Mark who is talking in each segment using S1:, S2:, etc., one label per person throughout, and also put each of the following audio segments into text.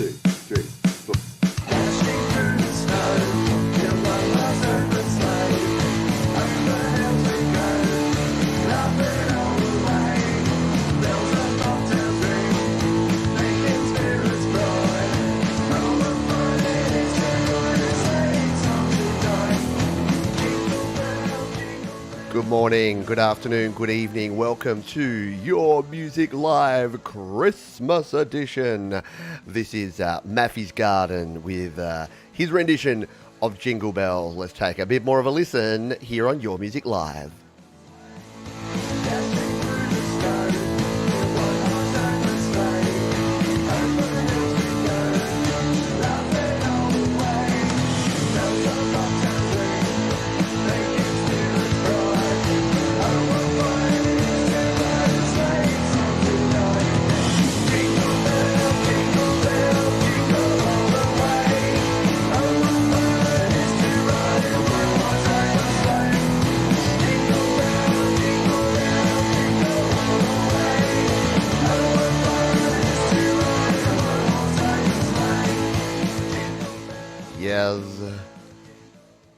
S1: 2, 3, 4.
S2: Dashing through the snow, in one last open sleigh. Over the hills we go, laughing all the way. Bells on bobtails ring, making spirits bright. All the fun it is to ride a sleighing song tonight. Jingle bell, jingle bell.
S1: Good morning, good afternoon, good evening. Welcome to Your Music Live Christmas edition. This is Maffy's Garden with his rendition of Jingle Bells. Let's take a bit more of a listen here on Your Music Live.
S2: Dashing through the snow, in one last open sleigh. Over the hills we go, laughing all the way. Bells on bobtails ring, making spirits bright. Oh, what fun it is to ride a sleighing song tonight. Jingle bell, jingle all the way. Oh, what fun it is to ride in one horse open sleigh. Jingle bell, jingle all the way. Oh, what fun it is to ride in one horse open sleigh.
S1: Yes.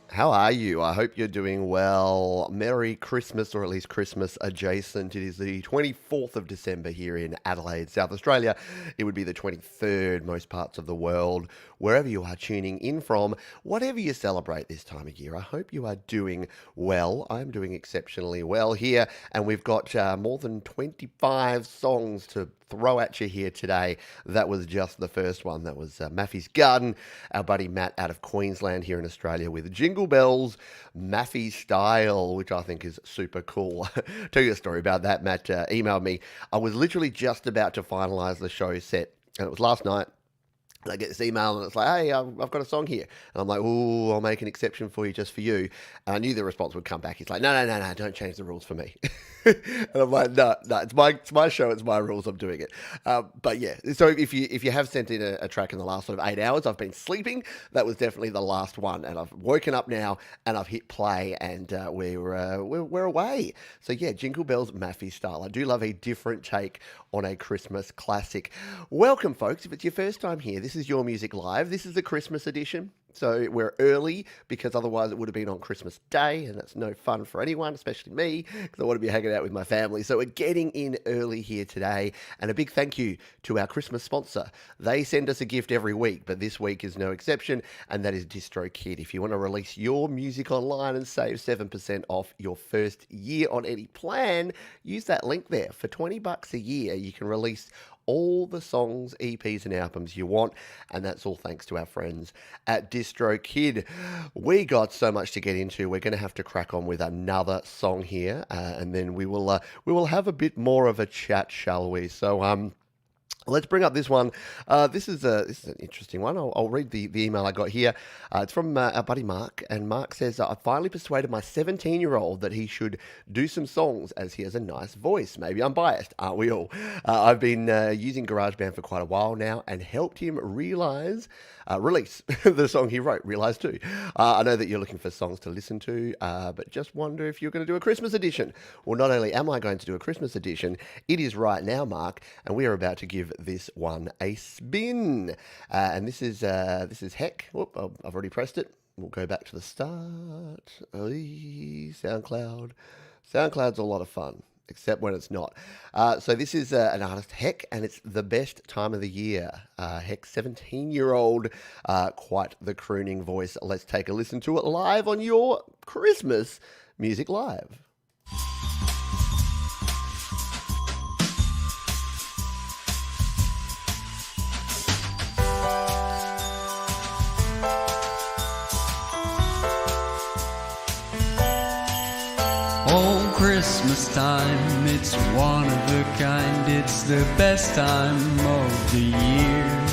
S1: How are you? I hope you're doing well. Merry Christmas, or at least Christmas adjacent. It is the 24th of December here in Adelaide, South Australia. It would be the 23rd, most parts of the world. Wherever you are tuning in from, whatever you celebrate this time of year, I hope you are doing well. I'm doing exceptionally well here, and we've got more than 25 songs to throw at you here today. That was just the first one. That was Maffy's Garden, our buddy Matt out of Queensland here in Australia with Jingle Bells, Maffy Style, which I think is super cool. Tell you a story about that. Matt emailed me. I was literally just about to finalize the show set, and it was last night. And I get this email and it's like, hey, I've got a song here. And I'm like, oh, I'll make an exception for you, just for you. And I knew the response would come back. He's like, no, don't change the rules for me. And I'm like, no, it's my show, it's my rules, I'm doing it. But yeah, so if you have sent in a track in the last sort of 8 hours, I've been sleeping. That was definitely the last one. And I've woken up now and I've hit play and we're away. So yeah, Jingle Bells, Maffy Style. I do love a different take on a Christmas classic. Welcome, folks. If it's your first time here, this is Your Music Live. This is the Christmas edition. So we're early because otherwise it would have been on Christmas Day, and that's no fun for anyone, especially me, because I want to be hanging out with my family. So we're getting in early here today, and a big thank you to our Christmas sponsor. They send us a gift every week, but this week is no exception, and that is DistroKid. If you want to release your music online and save 7% off your first year on any plan, use that link there. For $20 a year, you can release all the songs, EPs and albums you want, and that's all thanks to our friends at DistroKid. We got so much to get into. We're going to have to crack on with another song here, and then we will have a bit more of a chat, shall we? So let's bring up this one. This is an interesting one. I'll read the email I got here. It's from our buddy Mark, and Mark says, I finally persuaded my 17-year-old that he should do some songs as he has a nice voice. Maybe I'm biased, aren't we all? I've been using GarageBand for quite a while now and helped him release the song he wrote, Realize 2. I know that you're looking for songs to listen to, but just wonder if you're going to do a Christmas edition. Well, not only am I going to do a Christmas edition, it is right now, Mark, and we are about to give this one a spin. And this is Heck. Whoop, I've already pressed it. We'll go back to the start. SoundCloud. SoundCloud's a lot of fun, except when it's not. So this is an artist, Heck, and it's the best time of the year. Heck, 17-year-old, quite the crooning voice. Let's take a listen to it live on Your Christmas Music Live.
S3: Oh, Christmas time, it's one of a kind, it's the best time of the year.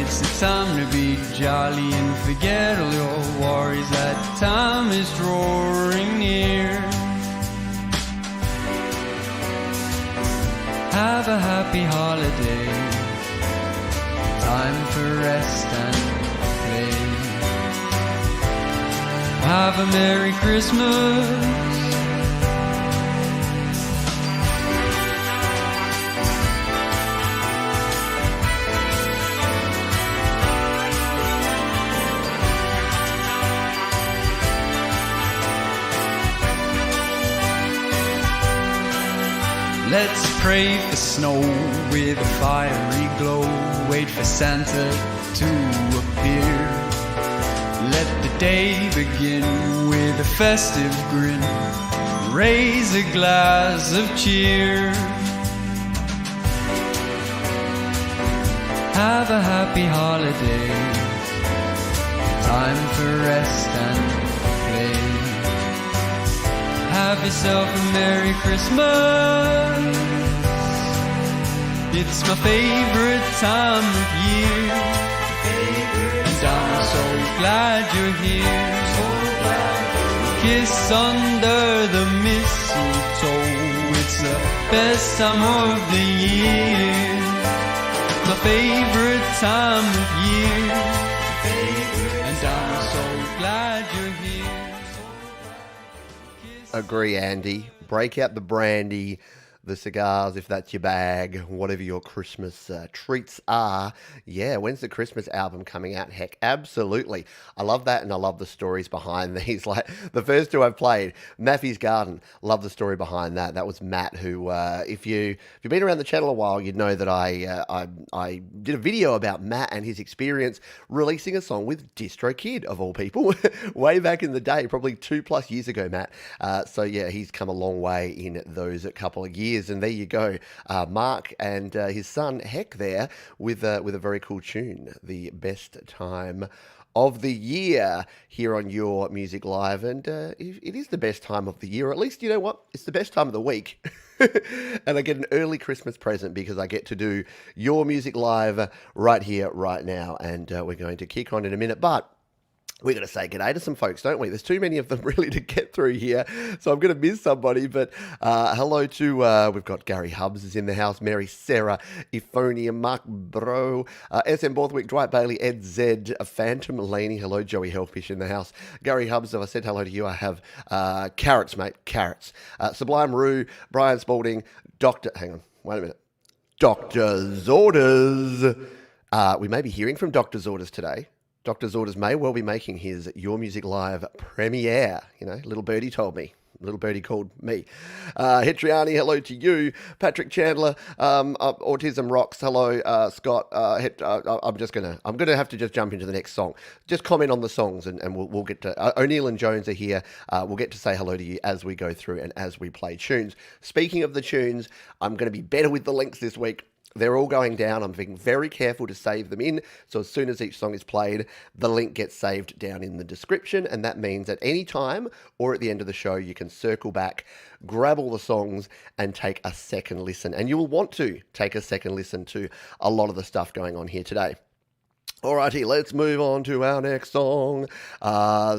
S3: It's the time to be jolly and forget all your worries, that time is drawing near. Have a happy holiday, time for rest and play. Have a Merry Christmas. Let's pray for snow with a fiery glow. Wait for Santa to appear. Let the day begin with a festive grin. Raise a glass of cheer. Have a happy holiday. Time for rest and play. Have yourself a Merry Christmas. It's my favorite time of year. And I'm so glad you're here. Kiss under the mistletoe. It's the best time of the year. My favorite time of year. And I'm so glad you're here.
S1: Agree, Andy. Break out the brandy, the cigars, if that's your bag, whatever your Christmas treats are. Yeah, when's the Christmas album coming out? Heck, absolutely. I love that, and I love the stories behind these. Like the first two I've played, Maffey's Garden, love the story behind that. That was Matt, who, if you've been around the channel a while, you'd know that I did a video about Matt and his experience releasing a song with DistroKid, of all people, way back in the day, probably 2+ years ago, Matt. So yeah, he's come a long way in those couple of years. And there you go, Mark and his son Heck there with a very cool tune, the best time of the year here on Your Music Live. And it is the best time of the year, or at least, you know what, it's the best time of the week. And I get an early Christmas present because I get to do Your Music Live right here, right now. And we're going to kick on in a minute, but we're going to say g'day to some folks, don't we? There's too many of them really to get through here, so I'm going to miss somebody. But hello to, we've got Gary Hubbs is in the house, Mary Sarah, Ephonia, Mark Bro, SM Borthwick, Dwight Bailey, Ed Z, Phantom Laney. Hello, Joey Hellfish in the house. Gary Hubbs, if I said hello to you, I have carrots, mate, carrots. Sublime Rue, Brian Spalding, hang on, wait a minute. Doctor's Orders. We may be hearing from Doctor's Orders today. Doctor's Orders may well be making his Your Music Live premiere. You know, little birdie told me. Little birdie called me. Hetriani, hello to you. Patrick Chandler, Autism Rocks, hello. Scott, I'm gonna have to just jump into the next song. Just comment on the songs, and we'll get to O'Neill and Jones are here. We'll get to say hello to you as we go through and as we play tunes. Speaking of the tunes, I'm going to be better with the links this week. They're all going down. I'm being very careful to save them in. So as soon as each song is played, the link gets saved down in the description. And that means at any time or at the end of the show, you can circle back, grab all the songs and take a second listen. And you will want to take a second listen to a lot of the stuff going on here today. Alrighty, let's move on to our next song.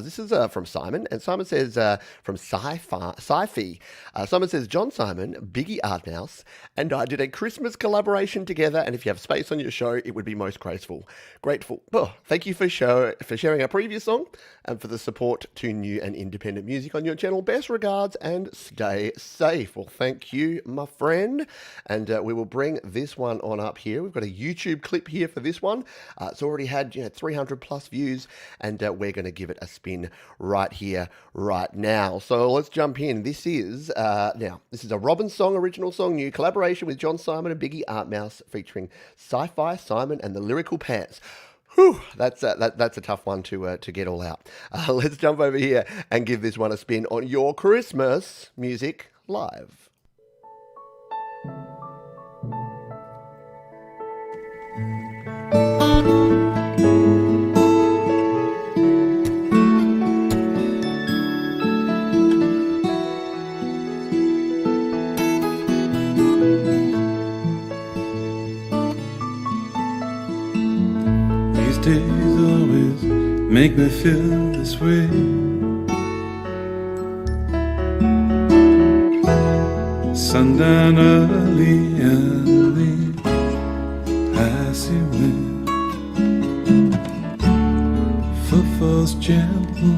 S1: This is from Simon, and Simon says from Sci-Fi. Simon says, John Simon, Biggie Artmouse, and I did a Christmas collaboration together, and if you have space on your show, it would be most grateful. Oh, thank you for sharing our previous song, and for the support to new and independent music on your channel. Best regards, and stay safe. Well, thank you, my friend, and we will bring this one on up here. We've got a YouTube clip here for this one. It's already had 300+ views, and we're going to give it a spin right here, right now. So let's jump in. This is this is a Robin song, original song, new collaboration with John Simon and Biggie Artmouse, featuring Sci-Fi, Simon, and the Lyrical Pants. Whew, that's a tough one to get all out. Let's jump over here and give this one a spin on Your Christmas Music Live.
S4: Days always make me feel this way. Sundown early, passing wind, footfalls gentle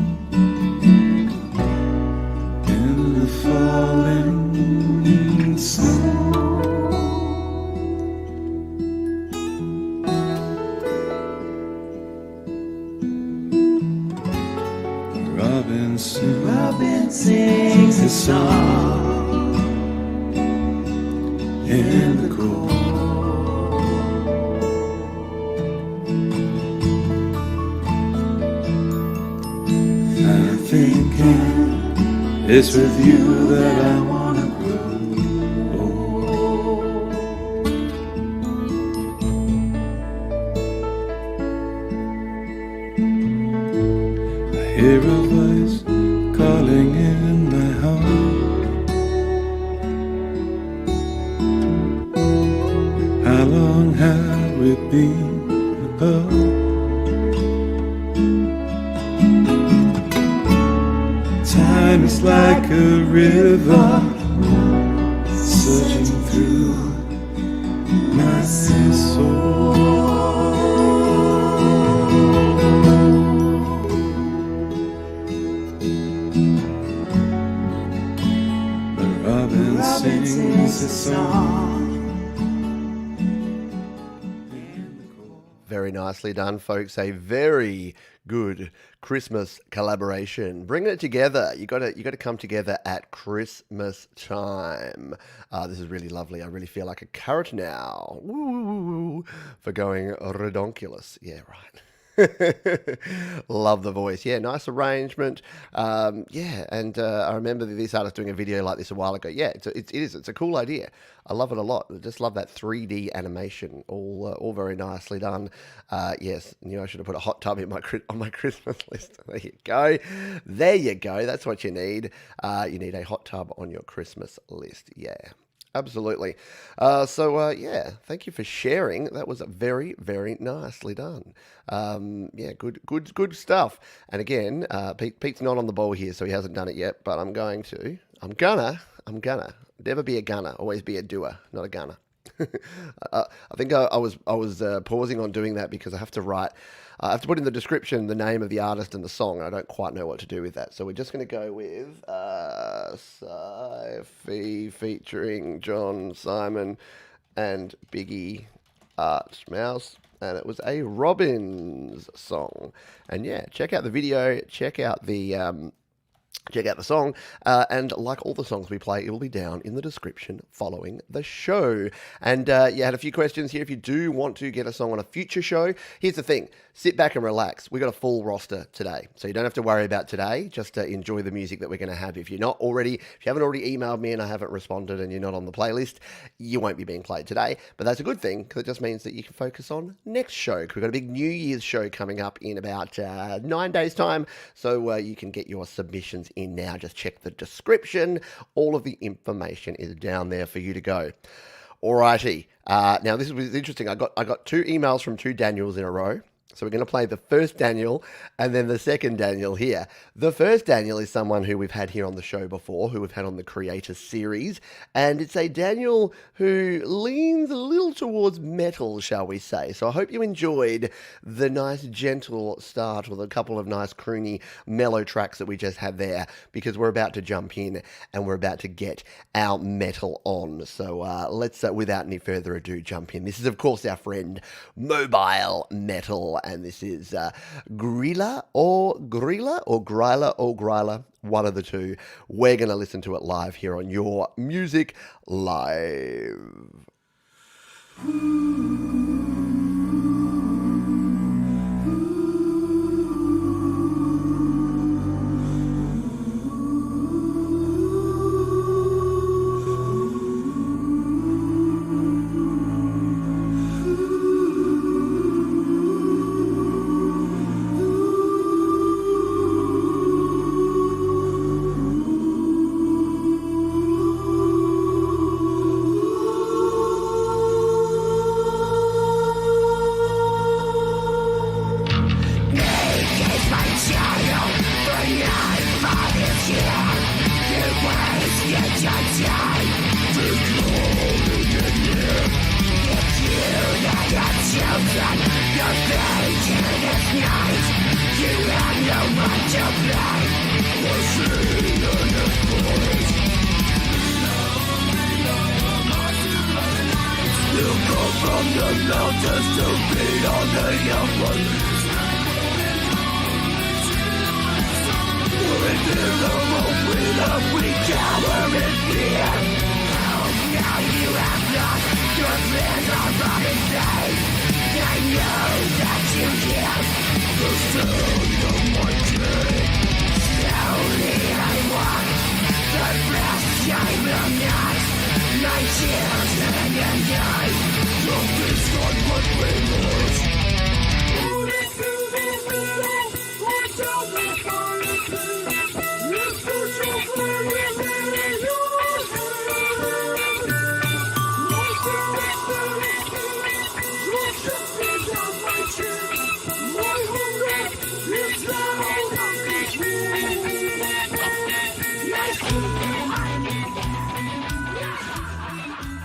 S4: in the falling snow. Robin sings a song in the cold. I'm thinking it's with you that I wanna grow old. I hear a voice calling in my heart. How long have we been apart? Time is like a river surging through my soul. The robin sings a song.
S1: Very nicely done, folks. A very good Christmas collaboration, bringing it together. You got to come together at Christmas time. This is really lovely. I really feel like a carrot now. Woo, for going Ridonkulous. Yeah, right. Love the voice. Yeah, nice arrangement. Yeah, and I remember this artist doing a video like this a while ago. Yeah, it's a cool idea. I love it a lot. I just love that 3D animation. All very nicely done. Yes, knew I should have put a hot tub in on my Christmas list. There you go. There you go. That's what you need. You need a hot tub on your Christmas list. Yeah. Absolutely. Yeah, thank you for sharing. That was very, very nicely done. Yeah, good stuff. And again, Pete's not on the ball here, so he hasn't done it yet, but I'm gonna. Never be a gunner, always be a doer, not a gunner. I think I was pausing on doing that because I have to put in the description the name of the artist and the song, and I don't quite know what to do with that. So we're just going to go with Sci-Fi featuring John Simon and Biggie Art Mouse, and it was a Robbins song. And yeah, check out the video, check out the song, and like all the songs we play, it will be down in the description following the show. And you had a few questions here. If you do want to get a song on a future show, here's the thing. Sit back and relax. We got a full roster today, so you don't have to worry about today. Just enjoy the music that we're going to have. If you haven't already emailed me and I haven't responded and you're not on the playlist, you won't be being played today. But that's a good thing, because it just means that you can focus on next show. Because we've got a big New Year's show coming up in about 9 days' time, so you can get your submissions in now. Just check the description. All of the information is down there for you to go. Alrighty. Now this was interesting. I got 2 emails from 2 Daniels in a row. So we're going to play the first Daniel and then the second Daniel here. The first Daniel is someone who we've had here on the show before, who we've had on the Creator Series. And it's a Daniel who leans a little towards metal, shall we say. So I hope you enjoyed the nice gentle start with a couple of nice croony mellow tracks that we just had there, because we're about to jump in and we're about to get our metal on. So let's, without any further ado, jump in. This is, of course, our friend Mobile Metal. And this is Grilla, one of the two. We're going to listen to it live here on Your Music Live.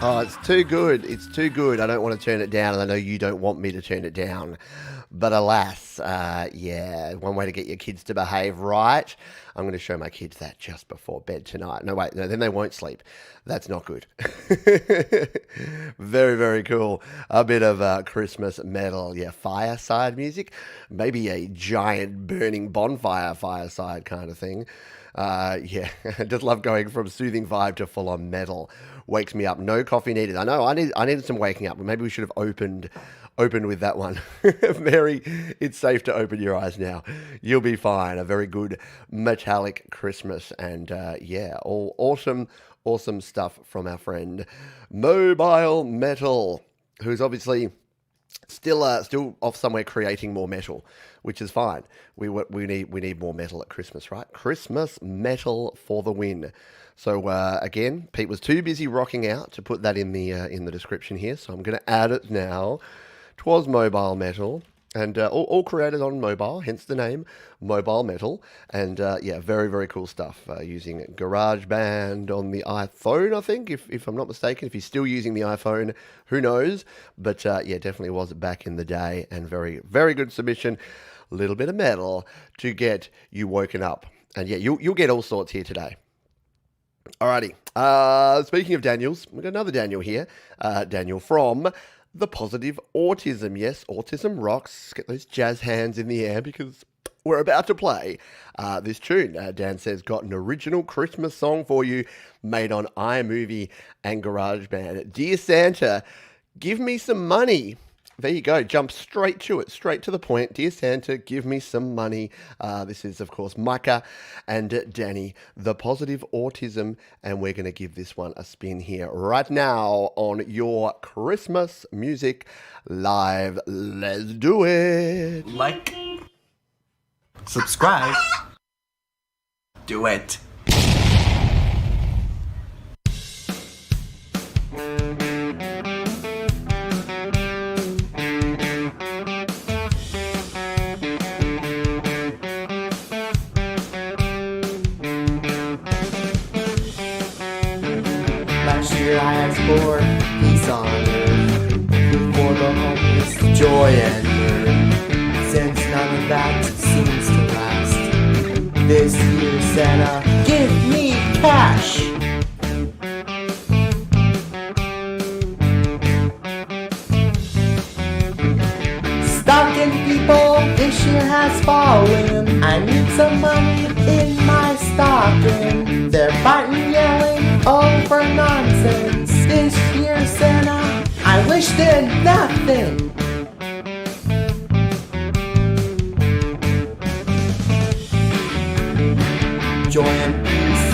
S1: Oh, it's too good. It's too good. I don't want to turn it down, and I know you don't want me to turn it down. But alas, yeah, one way to get your kids to behave right, I'm going to show my kids that just before bed tonight. No, wait, no, then they won't sleep. That's not good. Very, very cool. A bit of Christmas metal, yeah, fireside music, maybe a giant burning bonfire fireside kind of thing. Yeah, I just love going from soothing vibe to full on metal. Wakes me up. No coffee needed. I know I needed some waking up. Maybe we should have opened with that one. Mary, it's safe to open your eyes now. You'll be fine. A very good metallic Christmas, and yeah, all awesome stuff from our friend Mobile Metal, who's obviously still off somewhere creating more metal, which is fine. We need more metal at Christmas, right? Christmas metal for the win. So again, Pete was too busy rocking out to put that in the description here, so I'm going to add it now. 'Twas Mobile Metal, and all created on mobile, hence the name Mobile Metal. And yeah, very, very cool stuff using GarageBand on the iPhone, I think, if I'm not mistaken. If he's still using the iPhone, who knows? But yeah, definitely was back in the day, and very, very good submission. A little bit of metal to get you woken up. And yeah, you'll get all sorts here today. Alrighty. Speaking of Daniels, we've got another Daniel here. Daniel from The Positive Autism. Yes, autism rocks. Get those jazz hands in the air because we're about to play this tune. Dan says, got an original Christmas song for you made on iMovie and GarageBand. Dear Santa, give me some money. There you go. Jump straight to it, straight to the point. Dear Santa, give me some money. This is, of course, Micah and Danny, The Positive Autism, and we're going to give this one a spin here right now on your Christmas Music Live. Let's do it.
S5: Like, subscribe, do it.
S6: Last year I asked for peace on earth, food for the homeless, joy and mirth. Since none of that seems to last, this year Santa, give me cash. Stocking people, this year has fallen. I need some money in my stocking. They're fighting, yelling over nonsense. This year, Santa, I wish did nothing. Joy and peace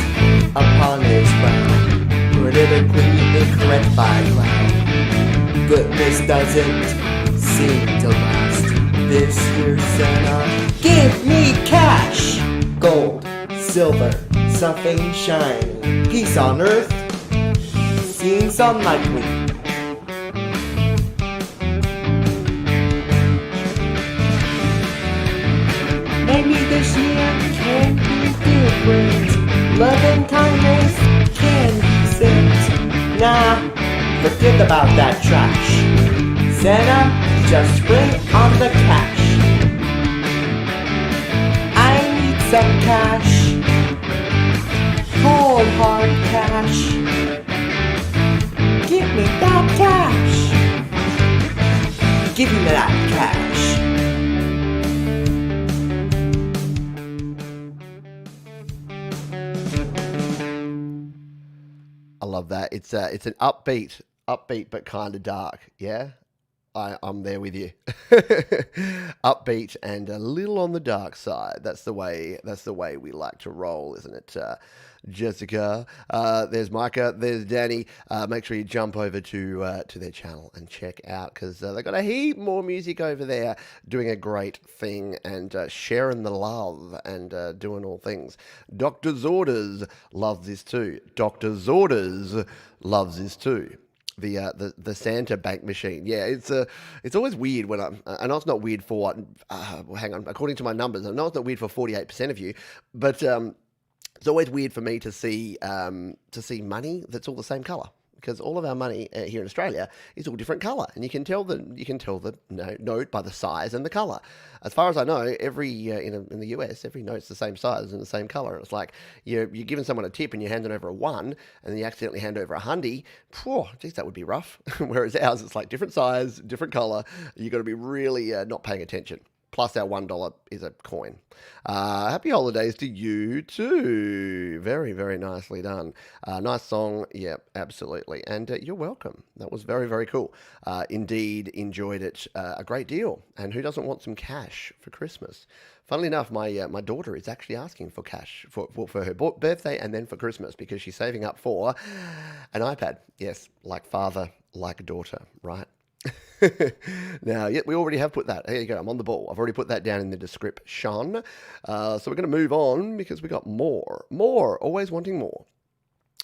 S6: upon his brow, politically incorrect by cloud. Goodness doesn't seem to last. This year, Santa, give me cash. Gold, silver, something shiny. Peace on earth seems unlikely. Maybe this year can be different. Love and kindness can be sent. Nah, forget about that trash. Santa, just bring on the cash. I need some cash. Cold hard cash. Give me that cash. Give me that cash.
S1: I love that. It's an upbeat but kind of dark. Yeah, I'm there with you. Upbeat and a little on the dark side. That's the way. That's the way we like to roll, isn't it? Jessica, there's Micah, there's Danny. Make sure you jump over to their channel and check out because they've got a heap more music over there, doing a great thing and sharing the love and doing all things. Doctor's Orders loves this too. Doctor's Orders loves this too. The Santa bank machine. Yeah, it's always weird when I know it's not weird for what. Well, hang on, according to my numbers, I know it's not weird for 48% of you, but it's always weird for me to see money that's all the same color. Because all of our money here in Australia is all different colour, and you can tell the note by the size and the colour. As far as I know, every in the US, every note's the same size and the same colour. It's like you're giving someone a tip and you hand it over a 1, and then you accidentally hand over a hundy. Geez, that would be rough. Whereas ours, it's like different size, different colour. You got to be really not paying attention. Plus our $1 is a coin. Happy holidays to you too. Very, very nicely done. Nice song. Yeah, absolutely. And you're welcome. That was very, very cool. Indeed, enjoyed it a great deal. And who doesn't want some cash for Christmas? Funnily enough, my daughter is actually asking for cash for her birthday and then for Christmas because she's saving up for an iPad. Yes, like father, like daughter, right? Now, yeah, we already have put that. There you go. I'm on the ball. I've already put that down in the description. So we're going to move on because we got more. Always wanting more.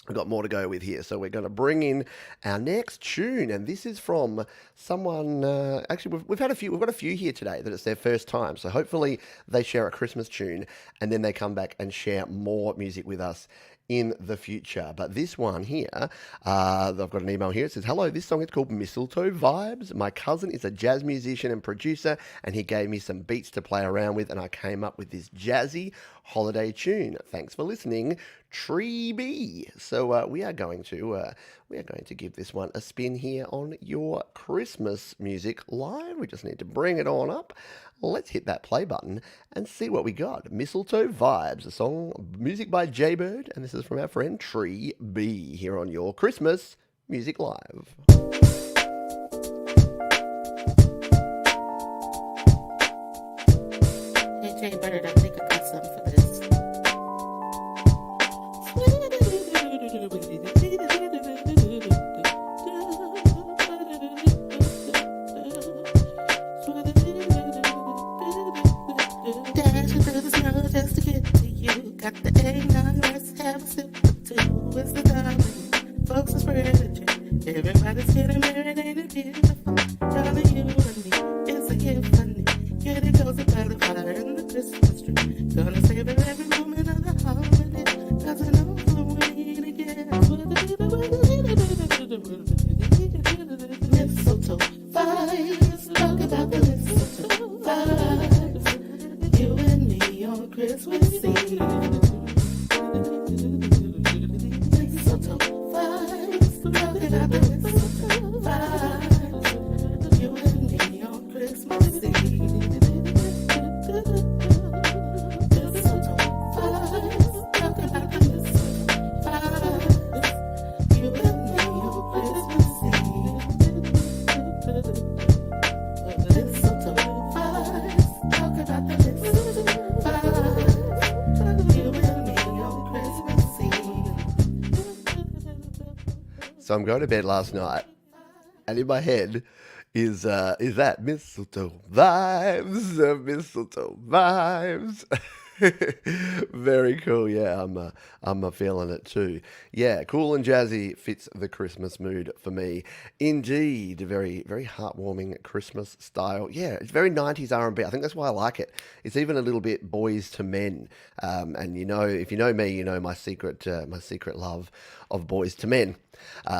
S1: We've got more to go with here. So we're going to bring in our next tune. And this is from someone, actually, we've got a few here today that it's their first time. So hopefully they share a Christmas tune and then they come back and share more music with us in the future. But this one here, I've got an email here. It says, hello, this song is called Mistletoe Vibes. My cousin is a jazz musician and producer, and he gave me some beats to play around with, and I came up with this jazzy holiday tune. Thanks for listening, Tree B. So we are going to give this one a spin here on your Christmas music line. We just need to bring it on up. Let's hit that play button and see what we got. Mistletoe Vibes, a song, music by Jaybird, and this is from our friend Tree B here on your Christmas Music Live.
S7: Hey Jaybird, I think I got something for this. Dashing through the snow just to get to you. Got the eggnog, let's have a sip or two. It's the time when folks are spreading cheer. Everybody's getting married, ain't it beautiful? Johnny, you and me, it's a gift, honey. Get it goes by the fire and the Christmas tree. Gonna savor every moment of the holiday. Cause I know when we need to get mistletoe vibes. Talk about the mistletoe vibes. You and me on Christmas Eve. Mistletoe vibes. Talk about the mistletoe vibes. You and me on Christmas Eve. Mistletoe vibes. Talk about the mistletoe vibes. You and me on Christmas Eve. Mistletoe vibes. Talk about the mistletoe vibes. You and me on Christmas Eve.
S1: So I'm going to bed last night, and in my head is that mistletoe vibes, mistletoe vibes. Very cool. Yeah, I'm feeling it too. Yeah, cool and jazzy fits the Christmas mood for me. Indeed, very very heartwarming Christmas style. Yeah, it's very 90s R&B. I think that's why I like it. It's even a little bit boys to men. And you know, if you know me, you know my secret love of boys to men.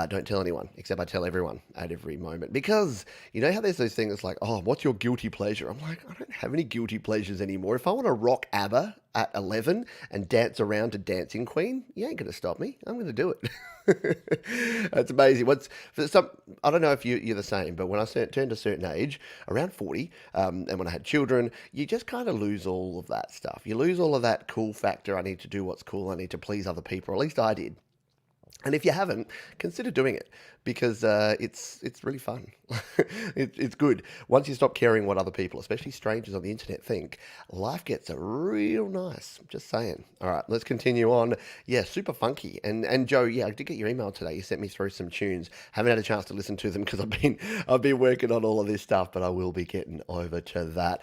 S1: Don't tell anyone, except I tell everyone at every moment. Because you know how there's those things like, oh, what's your guilty pleasure? I'm like, I don't have any guilty pleasures anymore. If I want to rock ABBA at 11 and dance around to Dancing Queen, you ain't going to stop me. I'm going to do it. That's amazing. I don't know if you're the same, but when I turned a certain age, around 40, and when I had children, you just kind of lose all of that stuff. You lose all of that cool factor. I need to do what's cool. I need to please other people. Or at least I did. And if you haven't, consider doing it because it's really fun. It's good. Once you stop caring what other people, especially strangers on the internet, think, life gets real nice. Just saying. All right, let's continue on. Yeah, super funky. And Joe, yeah, I did get your email today. You sent me through some tunes. Haven't had a chance to listen to them because I've been working on all of this stuff, but I will be getting over to that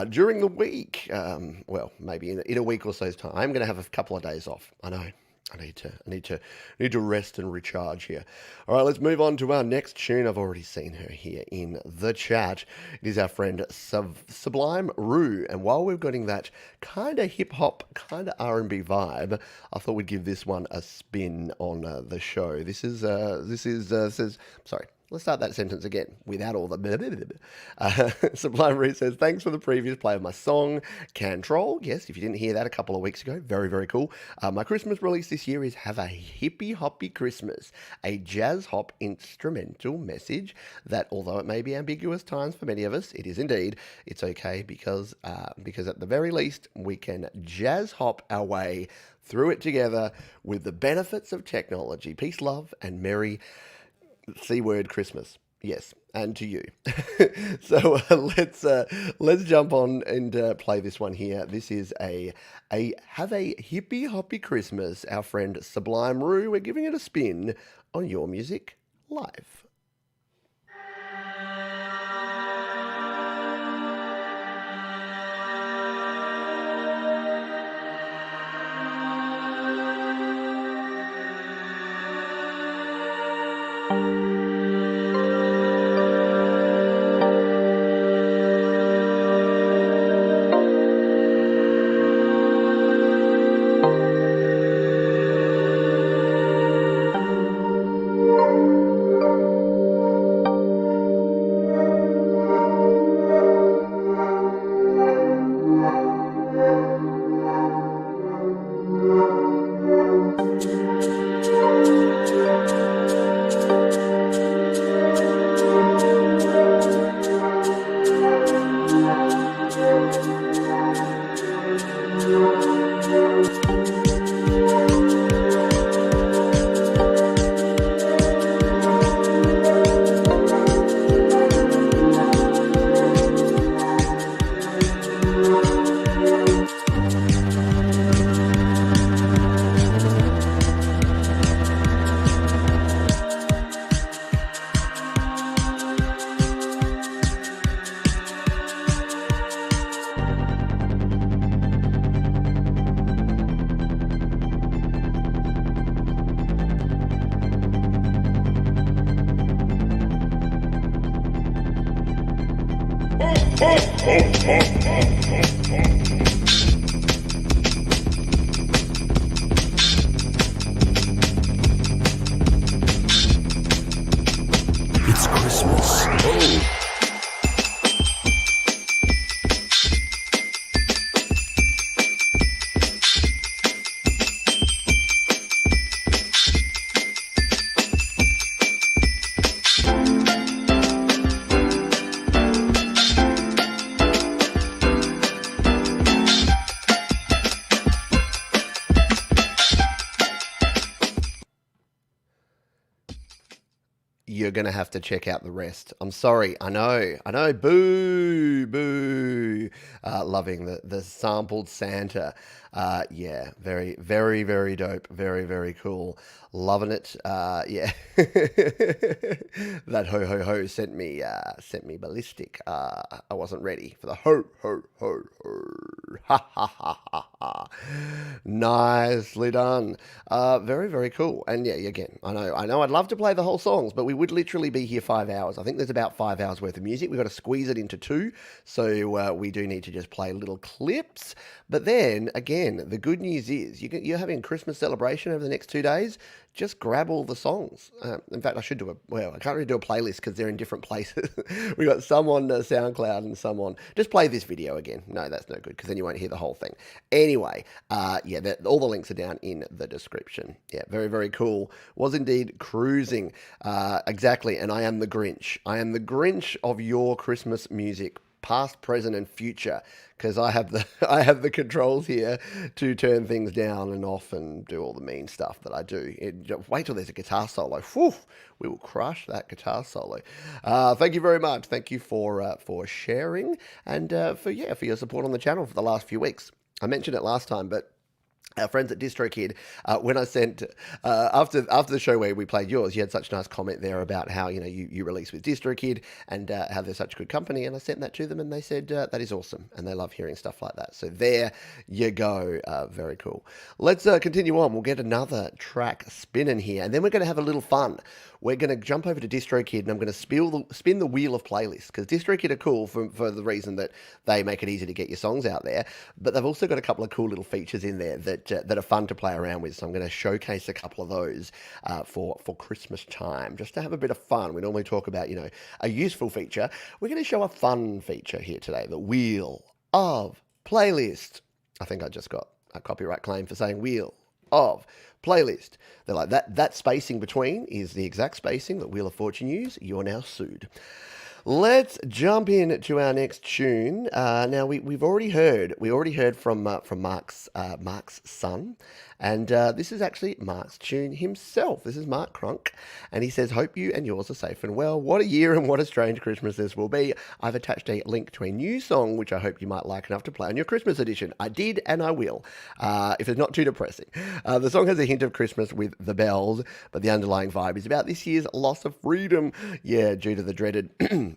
S1: during the week. Well, maybe in a week or so's time. I'm going to have a couple of days off. I know. I need to rest and recharge here. All right, let's move on to our next tune. I've already seen her here in the chat. It is our friend Sublime Rue, and while we're getting that kind of hip hop, kind of R&B vibe, I thought we'd give this one a spin on the show. This says sorry. Let's start that sentence again without all the blah, blah, blah, blah. Sublime Reed says, thanks for the previous play of my song, Cantrol. Yes, if you didn't hear that a couple of weeks ago, very, very cool. My Christmas release this year is Have a Hippie Hoppy Christmas, a jazz hop instrumental message that, although it may be ambiguous times for many of us, it is indeed. It's okay because at the very least, we can jazz hop our way through it together with the benefits of technology. Peace, love, and merry C word Christmas. Yes, and to you. So let's jump on and play this one here. This is a Have a Hippie Hoppy Christmas. Our friend Sublime Rue. We're giving it a spin on Your Music Live.
S8: It's Christmas. Oh.
S1: You're going to have to check out the rest. I'm sorry. I know. Boo, boo. Loving the sampled Santa. Yeah, very, very, very dope. Very, very cool. Loving it. Yeah. That ho ho ho sent me ballistic. I wasn't ready for the ho ho ho ho. Ha ha ha ha ha. Nicely done. Very, very cool. And yeah, again, I know I'd love to play the whole songs, but we would literally be here 5 hours. I think there's about 5 hours worth of music. We've got to squeeze it into 2. So we do need to just play little clips. But then again, the good news is you're having a Christmas celebration over the next 2 days. Just grab all the songs. In fact, I should I can't really do a playlist because they're in different places. We got some on SoundCloud and some on. Just play this video again. No, that's no good because then you won't hear the whole thing. Anyway, yeah, all the links are down in the description. Yeah, very, very cool. Was indeed cruising. Exactly. And I am the Grinch. I am the Grinch of your Christmas music past, present, and future, because I have the I have the controls here to turn things down and off and do all the mean stuff that I do. Wait till there's a guitar solo. Whew, we will crush that guitar solo. Thank you very much. Thank you for sharing and for your support on the channel for the last few weeks. I mentioned it last time, but our friends at DistroKid, when I sent after the show where we played yours, you had such a nice comment there about how you release with DistroKid and how they're such a good company, and I sent that to them, and they said that is awesome, and they love hearing stuff like that. So there you go, very cool. Let's continue on. We'll get another track spinning here, and then we're going to have a little fun. We're going to jump over to DistroKid, and I'm going to spin the wheel of playlists, because DistroKid are cool for the reason that they make it easy to get your songs out there, but they've also got a couple of cool little features in there that are fun to play around with. So I'm going to showcase a couple of those for Christmas time, just to have a bit of fun. We normally talk about a useful feature. We're going to show a fun feature here today, the wheel of playlist. I think I just got a copyright claim for saying wheel of playlist. They're like, that spacing between is the exact spacing that Wheel of Fortune use. You're now sued. Let's jump in to our next tune. Now we already heard from Mark's son, and this is actually Mark's tune himself. This is Mark Crunk, and he says, "Hope you and yours are safe and well. What a year and what a strange Christmas this will be. I've attached a link to a new song which I hope you might like enough to play on your Christmas edition. I did, and I will, if it's not too depressing. The song has a hint of Christmas with the bells, but the underlying vibe is about this year's loss of freedom. Yeah, due to the dreaded."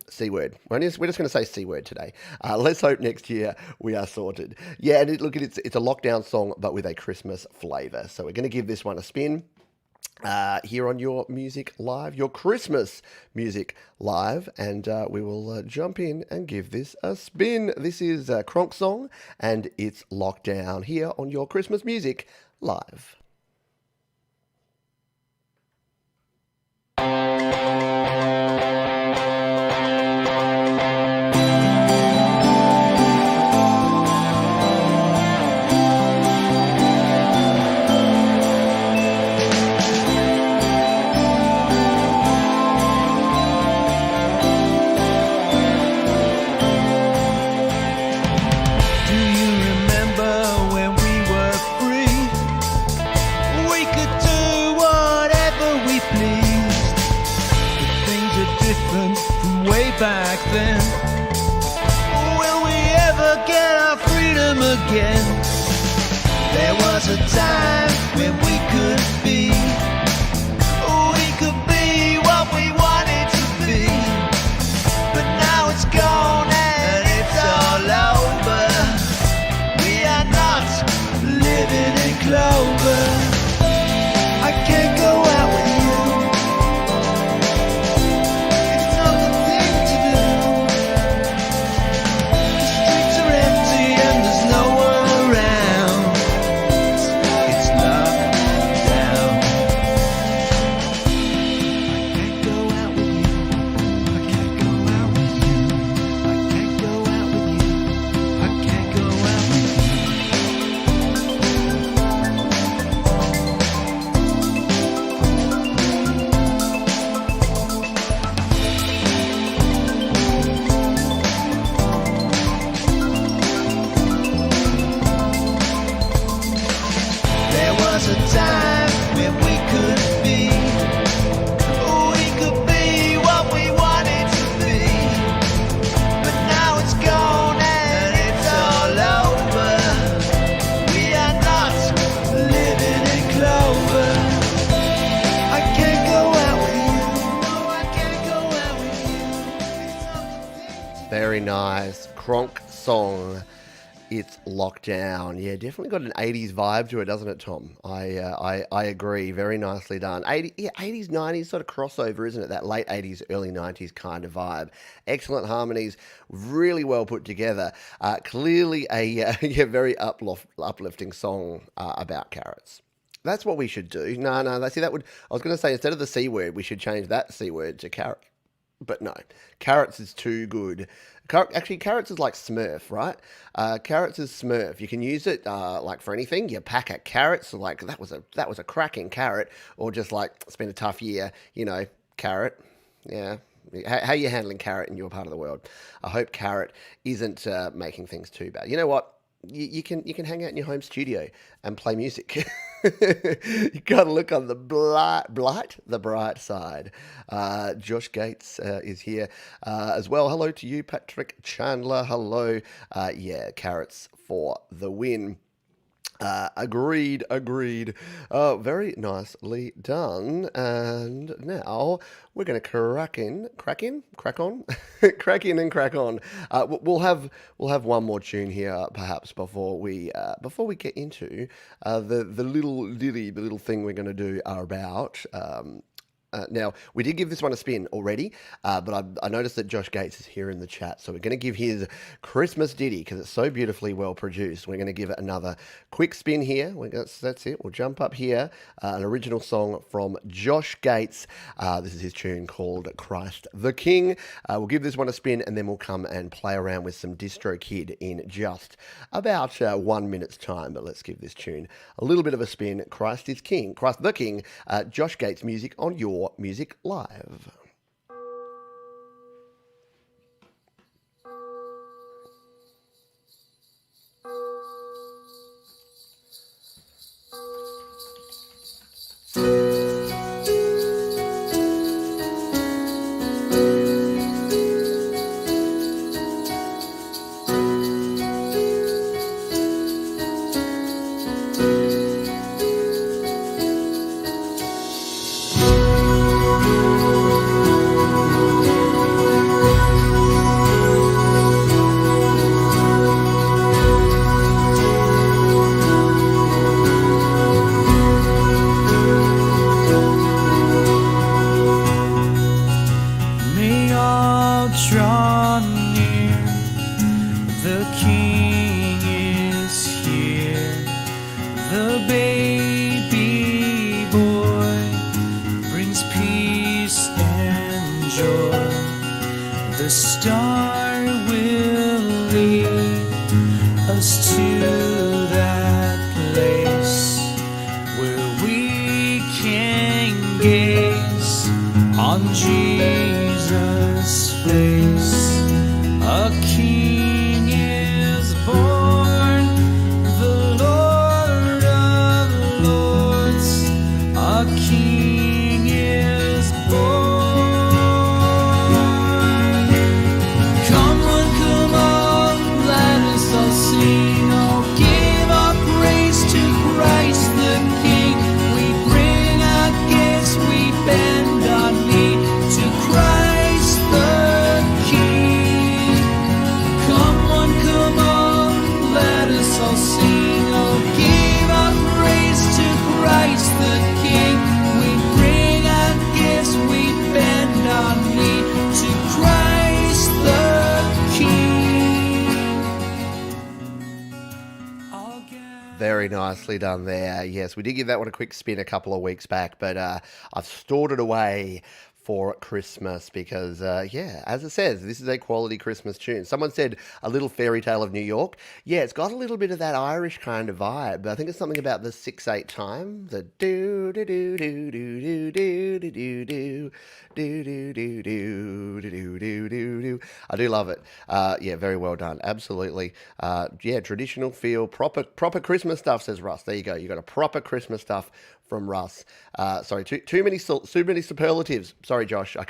S1: C word. We're just going to say C word today. Let's hope next year we are sorted. Yeah, and look, it's a lockdown song, but with a Christmas flavour. So we're going to give this one a spin here on your music live, your Christmas music live, and we will jump in and give this a spin. This is Kronk's song, and it's Lockdown here on your Christmas music live.
S3: Back then, will we ever get our freedom again? There was a time when we could be what we wanted to be, but now it's gone and it's all over. We are not living in clover. I can't go out with you.
S1: Very nice. Kronk song. It's Lockdown. Yeah, definitely got an 80s vibe to it, doesn't it, Tom? I agree. Very nicely done. 80s, 90s sort of crossover, isn't it? That late 80s, early 90s kind of vibe. Excellent harmonies, really well put together. Clearly a very uplifting song about carrots. That's what we should do. No, see, I was going to say, instead of the C word, we should change that C word to carrot. But no, carrots is too good. Actually, carrots is like Smurf, right? Carrots is Smurf. You can use it like for anything. You pack a carrot, so like that was a cracking carrot, or just like it's been a tough year, carrot. Yeah, How are you handling Carrot in your part of the world? I hope Carrot isn't making things too bad. You know what? You can hang out in your home studio and play music. You got to look on the the bright side. Josh Gates is here as well. Hello to you, Patrick Chandler. Hello. Yeah, Carrots for the win. Agreed, agreed. Very nicely done. And now we're going to crack on, crack in and crack on. We'll have one more tune here, perhaps before we get into the little thing we're going to do about. Now, we did give this one a spin already, but I noticed that Josh Gates is here in the chat, so we're going to give his Christmas ditty, because it's so beautifully well produced. We're going to give it another quick spin here. That's it. We'll jump up here. An original song from Josh Gates. This is his tune called Christ the King. We'll give this one a spin, and then we'll come and play around with some DistroKid in just about 1 minute's time. But let's give this tune a little bit of a spin. Christ is King. Christ the King. Josh Gates music on your Music Live.
S3: May all draw near, the King is here, the baby boy brings peace and joy, the star will lead us to that place where we can gaze on Jesus' face. A king is born, the Lord of lords. A king is born. Come on, let us all sing. Oh, give our praise to Christ the King. We bring our gifts, we bend our knee to Christ the King. Come on, let us all sing. Oh, give our praise to Christ the King. We bring our gifts, we bend our knee to Christ the King. All gather-
S1: Very nicely done there. Yes, we did give that one a quick spin a couple of weeks back, but I've stored it away for Christmas because, yeah, as it says, this is a quality Christmas tune. Someone said A Little Fairy Tale of New York. Yeah, it's got a little bit of that Irish kind of vibe. I think it's something about the 6/8 time. The do do do do do do do do do do do do do do do do do do. I do love it. Yeah, very well done. Absolutely. Yeah, traditional feel, proper Christmas stuff, says Russ. There you go. You got a proper Christmas stuff from Russ. Sorry, too many superlatives. Sorry, Josh. I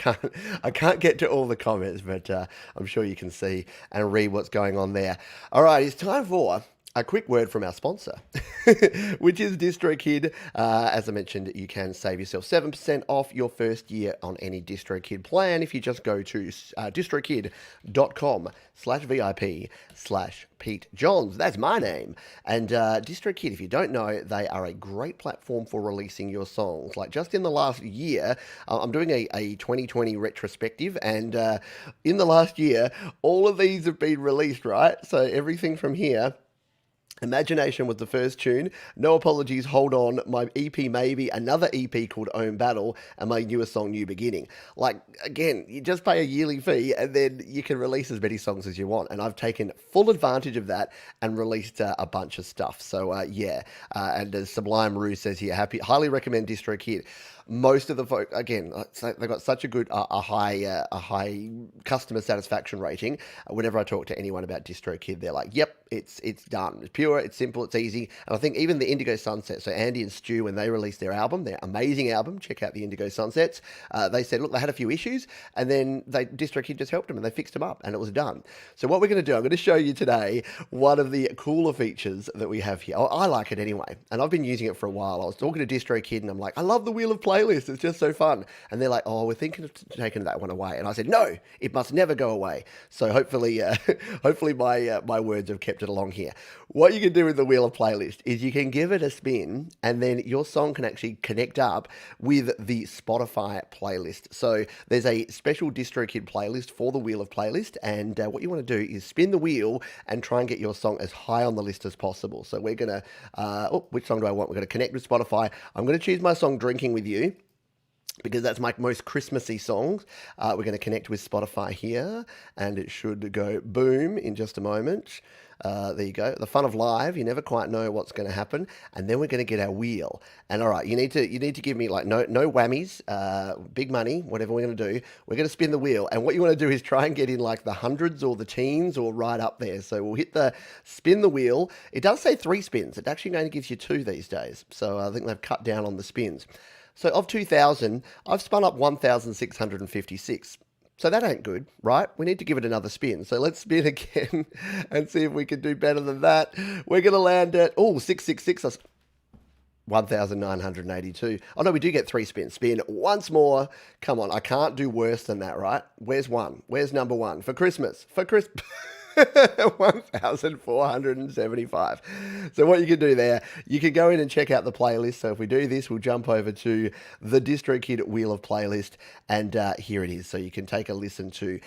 S1: can't get to all the comments, but I'm sure you can see and read what's going on there. All right, it's time for a quick word from our sponsor, which is DistroKid. As I mentioned, you can save yourself 7% off your first year on any DistroKid plan if you just go to distrokid.com/VIP/Pete Johns. That's my name. And DistroKid, if you don't know, they are a great platform for releasing your songs. Like just in the last year, I'm doing a 2020 retrospective, and in the last year, all of these have been released, right? So everything from here Imagination was the first tune. No Apologies, Hold On, my EP Maybe, another EP called Own Battle, and my newest song, New Beginning. Like, again, you just pay a yearly fee and then you can release as many songs as you want. And I've taken full advantage of that and released a bunch of stuff. So, yeah. And as Sublime Rue says here, highly recommend DistroKid. Most of the folk, again, they've got such a good, a high customer satisfaction rating. Whenever I talk to anyone about DistroKid, they're like, "Yep, it's done. It's pure, it's simple, it's easy." And I think even the Indigo Sunset, so Andy and Stu, when they released their album, their amazing album, check out the Indigo Sunsets. They said, look, they had a few issues, and then DistroKid just helped them and they fixed them up, and it was done. So what we're going to do, I'm going to show you today one of the cooler features that we have here. I like it anyway, and I've been using it for a while. I was talking to DistroKid, and I'm like, I love the Wheel of Playlist. It's just so fun. And they're like, oh, we're thinking of taking that one away. And I said, no, it must never go away. So hopefully, hopefully my words have kept it along here. What you can do with the Wheel of Playlist is you can give it a spin, and then your song can actually connect up with the Spotify playlist. So there's a special DistroKid playlist for the Wheel of Playlist, and what you want to do is spin the wheel and try and get your song as high on the list as possible. So we're going to, which song do I want? We're going to connect with Spotify. I'm going to choose my song Drinking With You, because that's my most Christmassy songs. We're going to connect with Spotify here, and it should go boom in just a moment. There you go. The fun of live, you never quite know what's going to happen. And then we're going to get our wheel. And all right, you need to give me like no whammies, big money, whatever we're going to do. We're going to spin the wheel. And what you want to do is try and get in like the hundreds or the teens or right up there. So we'll hit the spin the wheel. It does say 3 spins. It actually only gives you 2 these days. So I think they've cut down on the spins. So of 2,000, I've spun up 1,656. So that ain't good, right? We need to give it another spin. So let's spin again and see if we can do better than that. We're going to land at, 666. 1,982. Oh no, we do get 3 spins. Spin once more. Come on, I can't do worse than that, right? Where's one? Where's number one? For Christmas. 1,475. So what you can do there, you can go in and check out the playlist. So if we do this, we'll jump over to the DistroKid Wheel of Playlist, and here it is. So you can take a listen to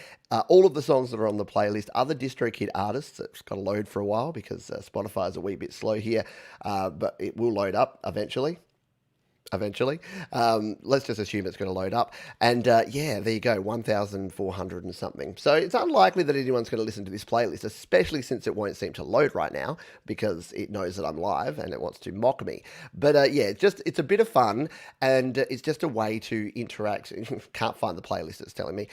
S1: all of the songs that are on the playlist, other DistroKid artists. It's got to load for a while because Spotify is a wee bit slow here, but it will load up eventually. Let's just assume it's going to load up. And yeah, there you go, 1,400 and something. So it's unlikely that anyone's going to listen to this playlist, especially since it won't seem to load right now because it knows that I'm live and it wants to mock me. But yeah, it's a bit of fun, and it's just a way to interact. Can't find the playlist, it's telling me.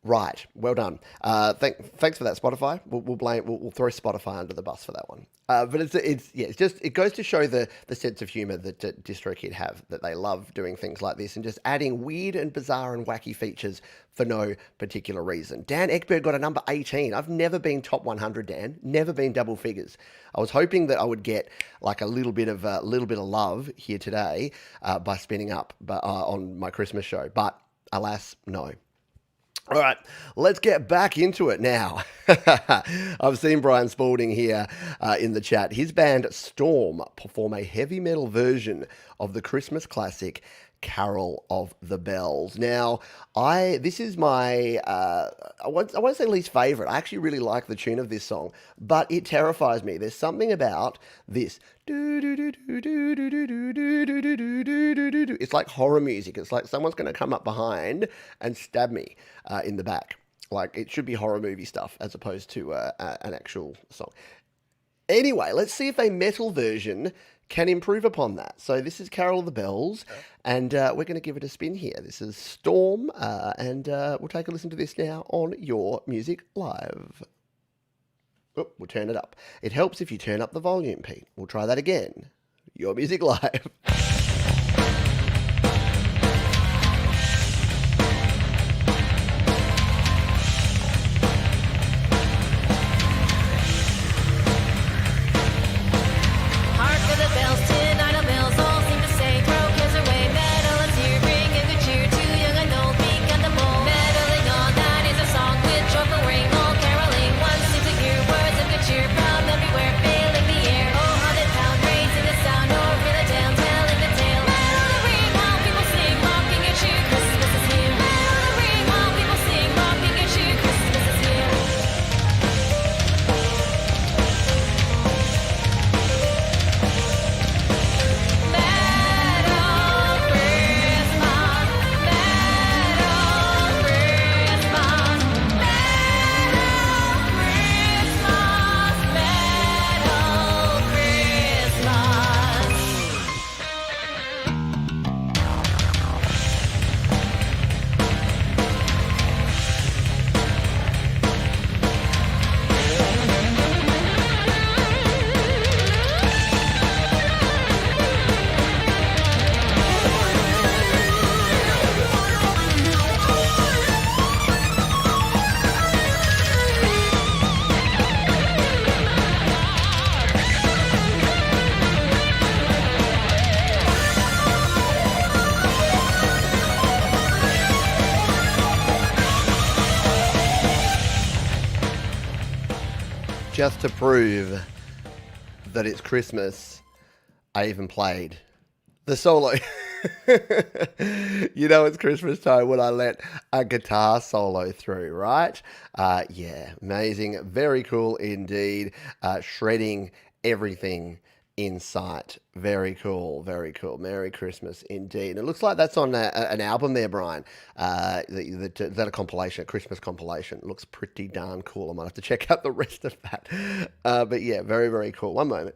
S1: Right, well done. Thanks for that, Spotify. We'll throw Spotify under the bus for that one. But it goes to show the sense of humor that DistroKid have, that they love doing things like this and just adding weird and bizarre and wacky features for no particular reason. Dan Ekberg got a number 18. I've never been top 100, Dan. Never been double figures. I was hoping that I would get like a little bit of love here today by spinning up, on my Christmas show. But alas, no. All right, let's get back into it now. I've seen Brian Spalding here in the chat. His band Storm perform a heavy metal version of the Christmas classic Carol of the Bells. Now, this is my, I won't say least favorite. I actually really like the tune of this song, but it terrifies me. There's something about this. It's like horror music. It's like someone's going to come up behind and stab me in the back. Like, it should be horror movie stuff as opposed to an actual song. Anyway, let's see if a metal version can improve upon that. So this is Carol of the Bells, and we're going to give it a spin here. This is Storm, and we'll take a listen to this now on Your Music Live. Oh, we'll turn it up. It helps if you turn up the volume, Pete. We'll try that again. Your Music Live.
S9: Cheer from everywhere, filling the air. Oh, haunted town, raising the sound, or feel the tale, telling
S1: just to prove that it's Christmas, I even played the solo. You know it's Christmas time when I let a guitar solo through, right? Yeah, amazing. Very cool indeed. Shredding everything in sight. Very cool, very cool. Merry Christmas indeed. And it looks like that's on an album there, Brian. That a compilation, a Christmas compilation. It looks pretty darn cool. I might have to check out the rest of that. But yeah, very, very cool. One moment.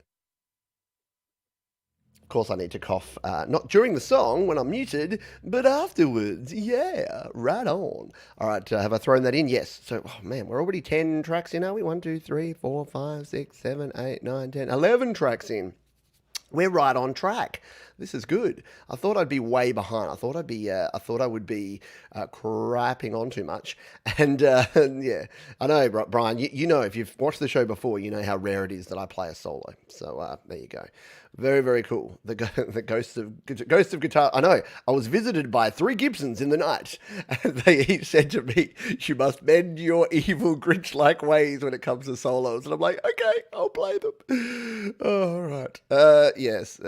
S1: Of course, I need to cough, not during the song when I'm muted, but afterwards. Yeah, right on. All right, have I thrown that in? Yes. So, oh man, we're already 10 tracks in, are we? 1, 2, 3, 4, 5, 6, 7, 8, 9, 10, 11 tracks in. We're right on track. This is good. I thought I'd be way behind. I thought I would be crapping on too much. And yeah, I know, Brian. You know, if you've watched the show before, you know how rare it is that I play a solo. So there you go. Very, very cool. The ghost of guitar. I know. I was visited by 3 Gibsons in the night, and they each said to me, "You must mend your evil Grinch-like ways when it comes to solos." And I'm like, "Okay, I'll play them." All right. Yes.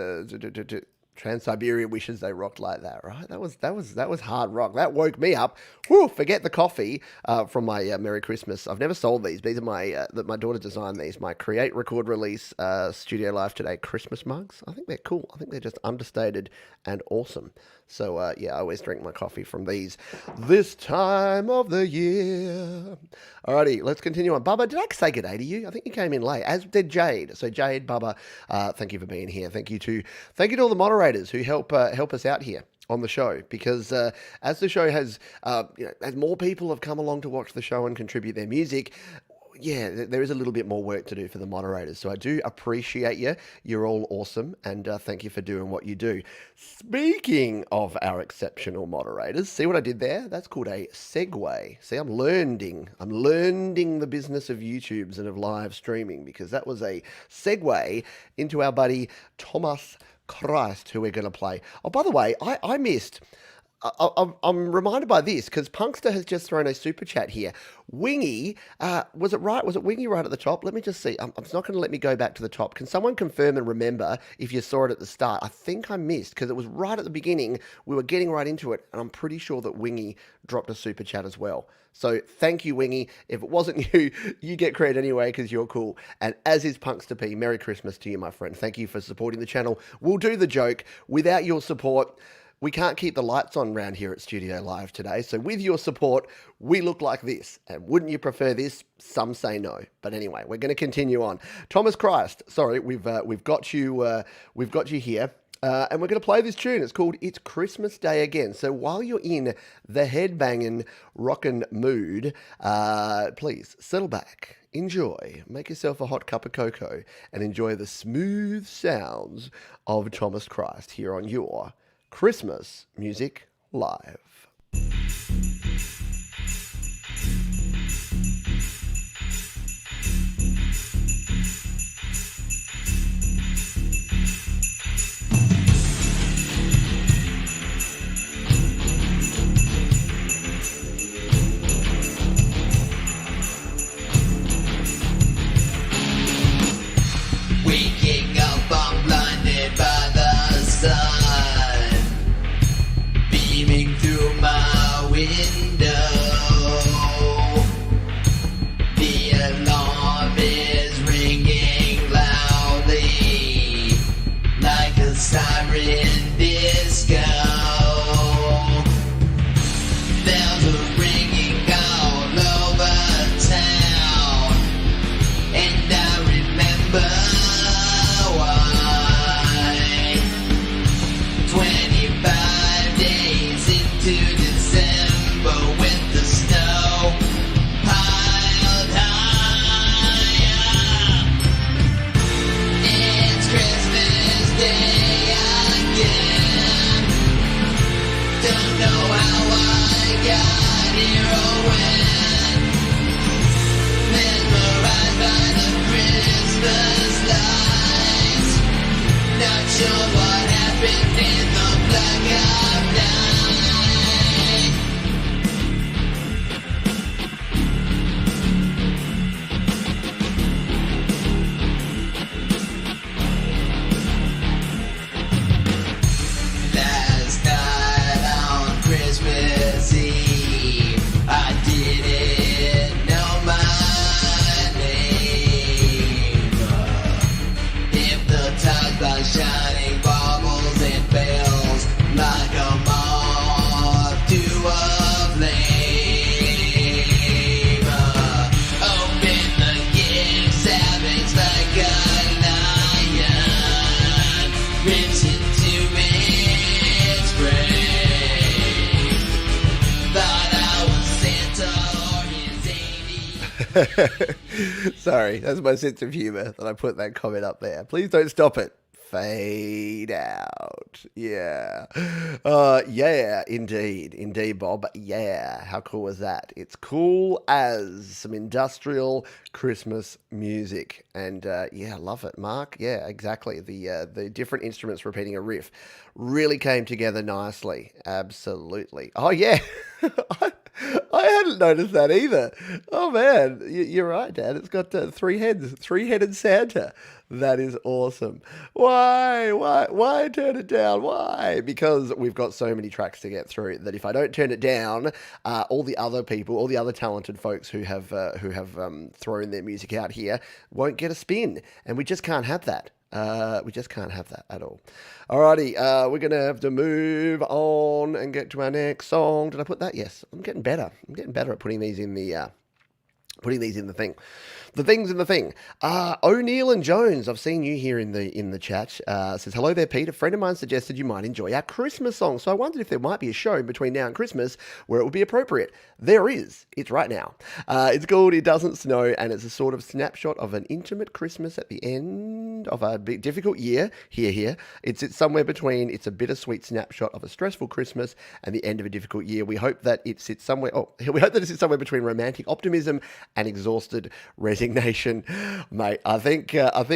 S1: Trans-Siberian Wishes, they rocked like that, right? That was hard rock. That woke me up. Whew, forget the coffee from my Merry Christmas. I've never sold these. These are my daughter designed these. My Create, Record, Release Studio Live Today Christmas mugs. I think they're cool. I think they're just understated and awesome. So yeah, I always drink my coffee from these this time of the year. Alrighty, let's continue on. Bubba, did I say good day to you? I think you came in late, as did Jade. So Jade, Bubba, thank you for being here. Thank you to all the moderators who help us out here on the show, because as the show has, as more people have come along to watch the show and contribute their music, yeah, there is a little bit more work to do for the moderators. So I do appreciate you. You're all awesome, and thank you for doing what you do. Speaking of our exceptional moderators, see what I did there? That's called a segue. See, I'm learning the business of YouTubes and of live streaming, because that was a segue into our buddy Thomas Christ, who we're going to play. Oh, by the way, I missed... I'm reminded by this, because Punkster has just thrown a super chat here. Wingy, was it right? Was it Wingy right at the top? Let me just see. It's not going to let me go back to the top. Can someone confirm and remember if you saw it at the start? I think I missed, because it was right at the beginning. We were getting right into it, and I'm pretty sure that Wingy dropped a super chat as well. So thank you, Wingy. If it wasn't you, you get credit anyway, because you're cool. And as is Punkster P, Merry Christmas to you, my friend. Thank you for supporting the channel. We'll do the joke. Without your support, we can't keep the lights on around here at Studio Live today. So with your support, we look like this. And wouldn't you prefer this? Some say no. But anyway, we're going to continue on. Thomas Christ, sorry, we've got you here. And we're going to play this tune. It's called It's Christmas Day Again. So while you're in the headbanging rockin' mood, please settle back, enjoy, make yourself a hot cup of cocoa, and enjoy the smooth sounds of Thomas Christ here on your Christmas Music Live.
S9: Waking up, I'm blinded by the sun, beaming through my window. The alarm is ringing loudly, like a siren disco. Bells are ringing all over town, and I remember why. 25 days into December, with the snow piled higher. It's Christmas Day again. Don't know how I got here or when. Mesmerized by the Christmas lights.
S1: Sorry, that's my sense of humour that I put that comment up there. Please don't stop it. Fade out. Yeah. Yeah, indeed, Bob. Yeah, how cool was that? It's cool as some industrial Christmas music. And yeah, love it, Mark. Yeah, exactly. The different instruments repeating a riff really came together nicely. Absolutely. Oh, yeah. I hadn't noticed that either. Oh man, you're right, Dad. It's got three heads, three-headed Santa. That is awesome. Why turn it down? Why? Because we've got so many tracks to get through that if I don't turn it down, all the other people, all the other talented folks who have thrown their music out here won't get a spin, and we just can't have that. We just can't have that at all. Alrighty, we're going to have to move on and get to our next song. Did I put that? Yes. I'm getting better. I'm getting better at putting these in the thing. The things in the thing. O'Neill and Jones, I've seen you here in the chat. Says, hello there, Pete. A friend of mine suggested you might enjoy our Christmas song. So I wondered if there might be a show between now and Christmas where it would be appropriate. There is. It's right now. It's called It Doesn't Snow, and it's a sort of snapshot of an intimate Christmas at the end of a big, difficult year. Here. It's somewhere between, it's a bittersweet snapshot of a stressful Christmas and the end of a difficult year. We hope that it sits somewhere, we hope that it sits somewhere between romantic optimism and exhausted resignation. Mate, I think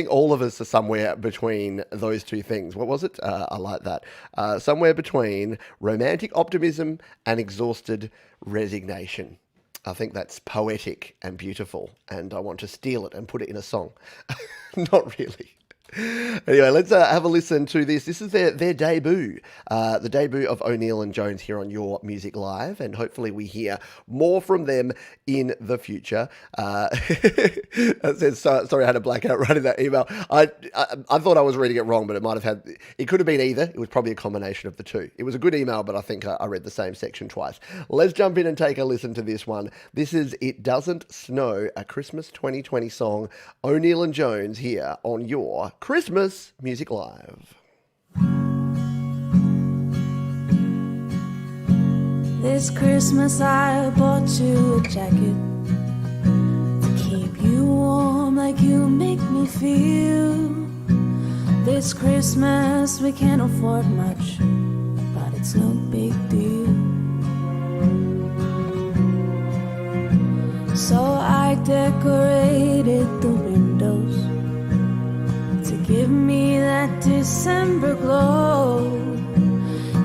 S1: all of us are somewhere between those two things. What was it? I like that. Somewhere between romantic optimism and exhausted resignation. I think that's poetic and beautiful, and I want to steal it and put it in a song. Not really. Anyway, let's have a listen to this. This is their debut, the debut of O'Neill and Jones here on Your Music Live, and hopefully we hear more from them in the future. It says, sorry, I had a blackout writing that email. I thought I was reading it wrong, but it could have been either. It was probably a combination of the two. It was a good email, but I think I read the same section twice. Let's jump in and take a listen to this one. This is It Doesn't Snow, a Christmas 2020 song. O'Neill and Jones here on Your Christmas Music Live.
S10: This Christmas I bought you a jacket to keep you warm like you make me feel. This Christmas we can't afford much, but it's no big deal. So I decorated the windows to give me that December glow.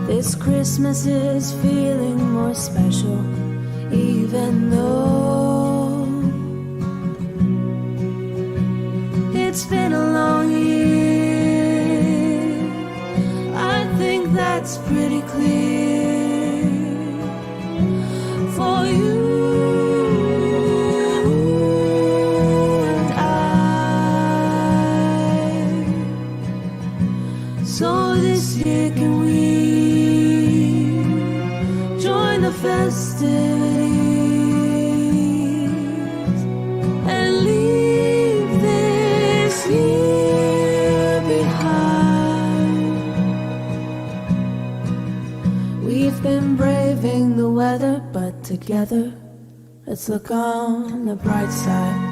S10: This Christmas is feeling more special, even though it's been a long year. I think that's pretty clear for you. So this year can we join the festivities and leave this year behind? We've been braving the weather, but together, let's look on the bright side.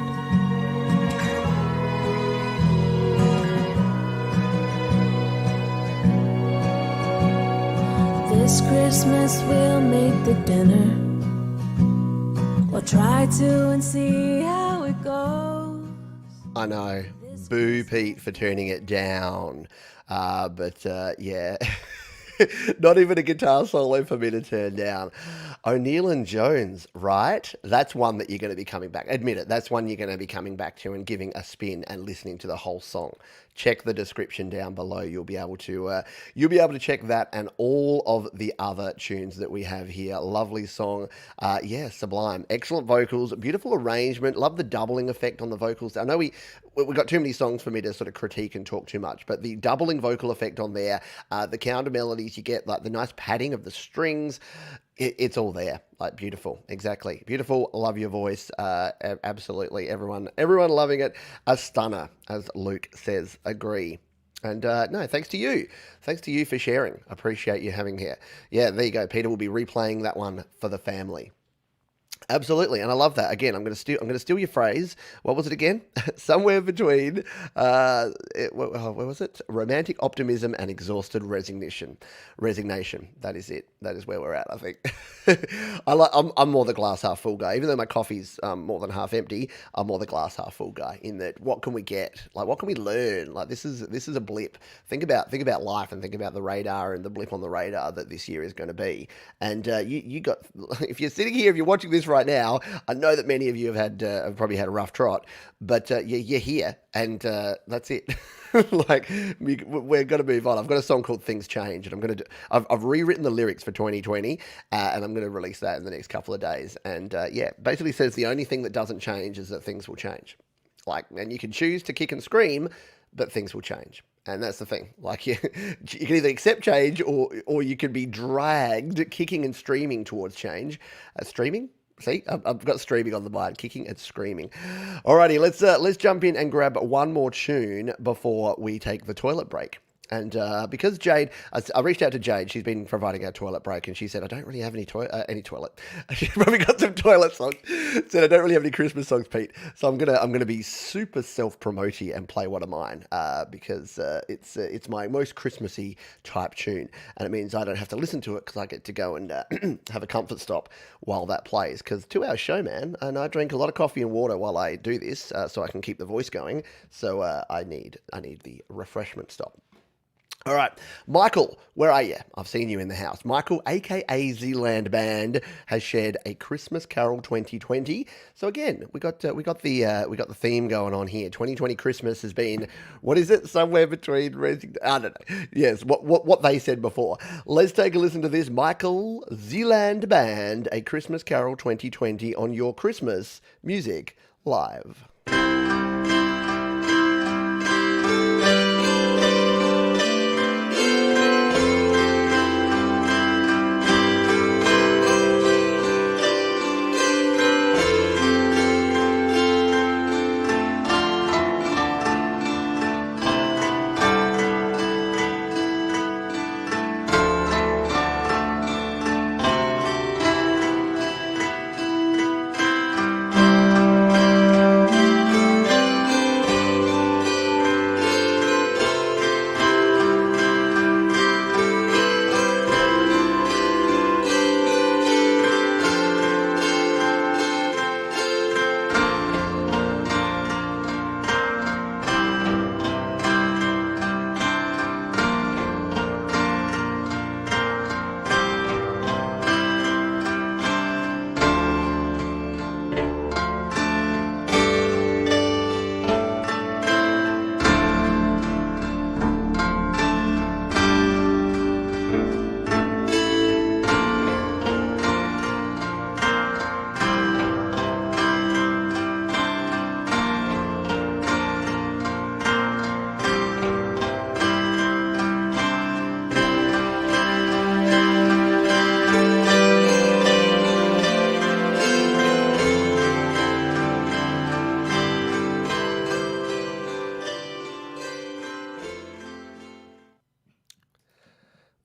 S10: This Christmas we'll make the dinner. We'll try to and see how it goes.
S1: I know. Boo Pete for turning it down. But yeah. Not even a guitar solo for me to turn down. O'Neill and Jones, right? That's one that you're going to be coming back. Admit it. That's one you're going to be coming back to and giving a spin and listening to the whole song. Check the description down below. You'll be able to check that and all of the other tunes that we have here. Lovely song. Yeah, sublime. Excellent vocals. Beautiful arrangement. Love the doubling effect on the vocals. I know we got too many songs for me to sort of critique and talk too much, but the doubling vocal effect on there, the counter melodies you get, like the nice padding of the strings, it's all there. Like beautiful. Exactly. Beautiful. Love your voice. Absolutely. Everyone loving it. A stunner, as Luke says. Agree. And no, thanks to you. Thanks to you for sharing. Appreciate you having here. Yeah, there you go. Peter will be replaying that one for the family. Absolutely, and I love that. Again, I'm going to steal your phrase. What was it again? Somewhere between where was it? Romantic optimism and exhausted resignation. Resignation. That is it. That is where we're at. I think. I'm more the glass half full guy. Even though my coffee's more than half empty, I'm more the glass half full guy. In that, what can we get? Like, what can we learn? Like, this is a blip. Think about life and think about the radar and the blip on the radar that this year is going to be. And you got if you're sitting here, if you're watching this right now, I know that many of you have probably had a rough trot, but you're here, and that's it. Like, we're going to move on. I've got a song called "Things Change," and I've rewritten the lyrics for 2020, and I'm going to release that in the next couple of days. And yeah, basically says the only thing that doesn't change is that things will change. Like, and you can choose to kick and scream, but things will change. And that's the thing. Like, you can either accept change, or you can be dragged kicking and streaming towards change. Streaming? See, I've got streaming on the mind, kicking and screaming. Alrighty, let's jump in and grab one more tune before we take the toilet break. And because Jade, I reached out to Jade. She's been providing our toilet break, and she said, "I don't really have any toilet." She probably got some toilet songs. Said, "I don't really have any Christmas songs, Pete." So I'm gonna be super self-promoty and play one of mine because it's my most Christmassy type tune, and it means I don't have to listen to it because I get to go and have a comfort stop while that plays. Because 2 hour show, man, and I drink a lot of coffee and water while I do this, so I can keep the voice going. So I need the refreshment stop. All right, Michael, where are you? I've seen you in the house. Michael, aka Zealand Band, has shared a Christmas Carol 2020. So again, we got the theme going on here. 2020 Christmas has been, what is it? Somewhere between I don't know. Yes, what they said before. Let's take a listen to this. Michael Zealand Band, a Christmas Carol 2020 on your Christmas Music Live.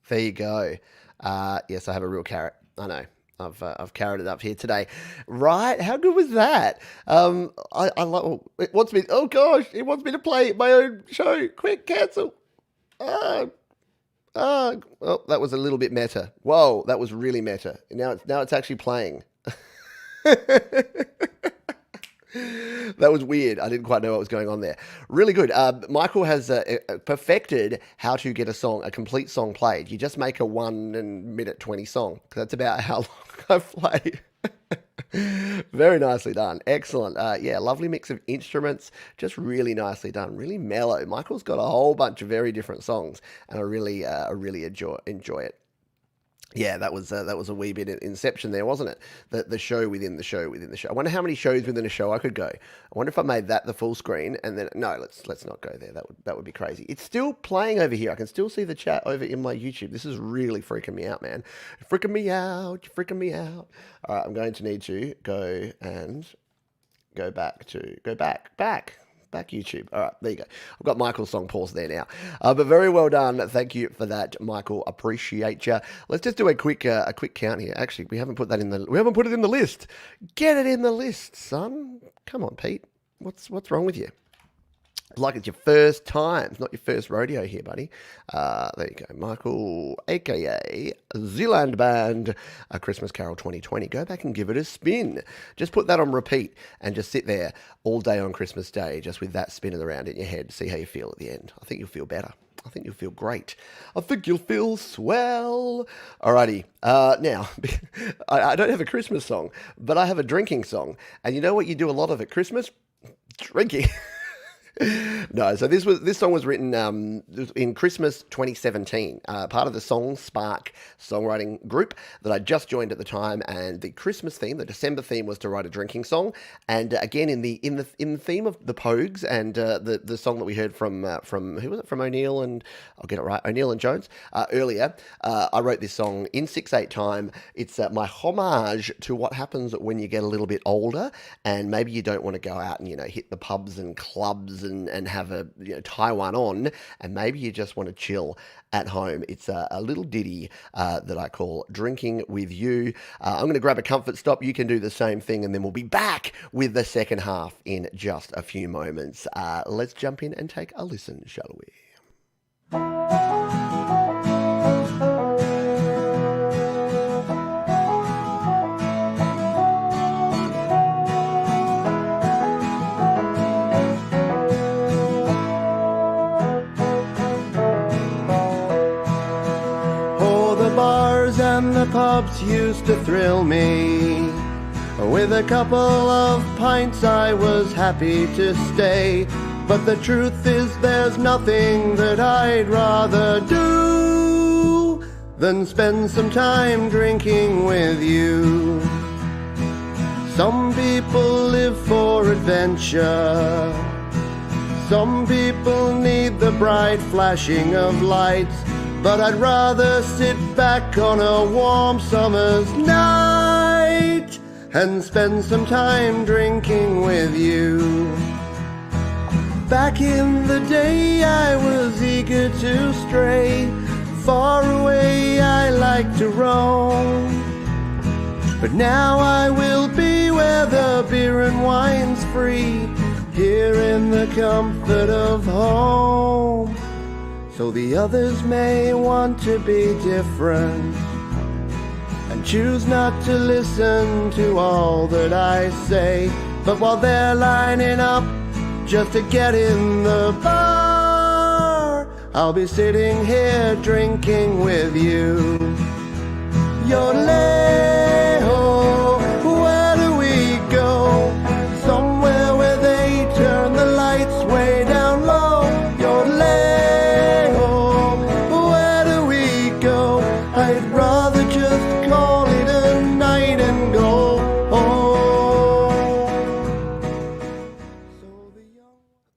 S1: There you go. Yes, I have a real carrot. I know. I've carroted up here today. Right? How good was that? I love. It wants me. Oh gosh! It wants me to play my own show. Quick, cancel. Oh, that was a little bit meta. Whoa, that was really meta. Now it's actually playing. That was weird. I didn't quite know what was going on there. Really good. Michael has perfected how to get a complete song played. You just make a 1 minute 20 song. That's about how long I've played. Very nicely done. Excellent. Yeah, lovely mix of instruments. Just really nicely done. Really mellow. Michael's got a whole bunch of very different songs, and I really enjoy it. Yeah, that was a wee bit of Inception there, wasn't it? The show within the show within the show. I wonder how many shows within a show I could go. I wonder if I made that the full screen and then no, let's not go there. That would be crazy. It's still playing over here. I can still see the chat over in my YouTube. This is really freaking me out, man. You're freaking me out. You're freaking me out. All right, I'm going to need to go back back YouTube. All right, there you go. I've got Michael's song paused there now. But very well done. Thank you for that, Michael. Appreciate you. Let's just do a quick count here. Actually, we haven't put it in the list. Get it in the list, son. Come on, Pete. What's wrong with you? Like it's your first time. It's not your first rodeo here, buddy. There you go. Michael, a.k.a. Zealand Band, A Christmas Carol 2020. Go back and give it a spin. Just put that on repeat and just sit there all day on Christmas Day just with that spinning around in your head. See how you feel at the end. I think you'll feel better. I think you'll feel great. I think you'll feel swell. Alrighty. Now, I don't have a Christmas song, but I have a drinking song. And you know what you do a lot of at Christmas? Drinking. No, so this song was written in Christmas 2017, part of the Song Spark songwriting group that I just joined at the time, and the Christmas theme, the December theme, was to write a drinking song. And again, in the theme of the Pogues and the song that we heard from who was it? From O'Neill and I'll get it right, O'Neill and Jones earlier. I wrote this song in 6/8 time. It's my homage to what happens when you get a little bit older, and maybe you don't want to go out and hit the pubs and clubs and have a tie one on, and maybe you just want to chill at home. It's a little ditty that I call Drinking With You. I'm going to grab a comfort stop. You can do the same thing, and then we'll be back with the second half in just a few moments. Let's jump in and take a listen, shall we?
S6: And the pubs used to thrill me. With a couple of pints I was happy to stay. But the truth is there's nothing that I'd rather do than spend some time drinking with you. Some people live for adventure. Some people need the bright flashing of lights. But I'd rather sit back on a warm summer's night and spend some time drinking with you. Back in the day I was eager to stray. Far away I like to roam. But now I will be where the beer and wine's free, here in the comfort of home. So the others may want to be different and choose not to listen to all that I say. But while they're lining up just to get in the bar, I'll be sitting here drinking with you. Yodelay-ho, where do we go? Somewhere where they turn the lights way down low. Yodelay. I'd rather just call it a night and go home.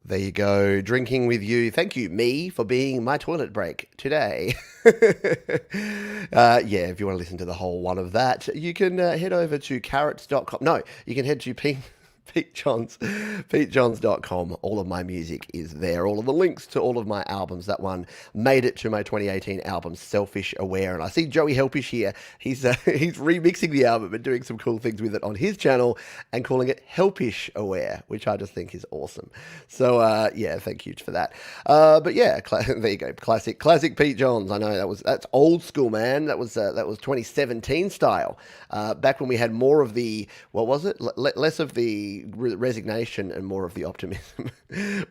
S1: There you go, Drinking With You. Thank you, me, for being my toilet break today. Yeah, if you want to listen to the whole one of that, you can head over to carrots.com. No, you can head to PeteJohns.com. All of my music is there. All of the links to all of my albums. That one made it to my 2018 album, Selfish Aware. And I see Joey Helpish here. He's remixing the album and doing some cool things with it on his channel and calling it Helpish Aware, which I just think is awesome. So, yeah, thank you for that. But yeah, there you go. Classic Pete Johns. I know that's old school, man. That was 2017 style. Back when we had more of the, what was it? Less of the resignation and more of the optimism.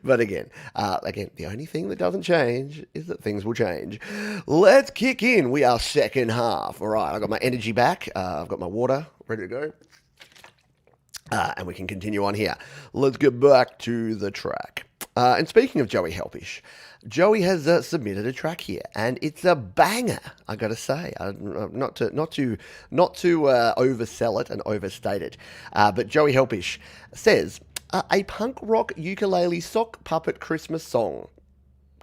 S1: But again, the only thing that doesn't change is that things will change. Let's kick in. We are second half. All right, I got my energy back. I've got my water ready to go. And we can continue on here. Let's get back to the track. And speaking of Joey Helpish, Joey has submitted a track here, and it's a banger. I got to say, not to oversell it and overstate it, but Joey Helpish says a punk rock ukulele sock puppet Christmas song.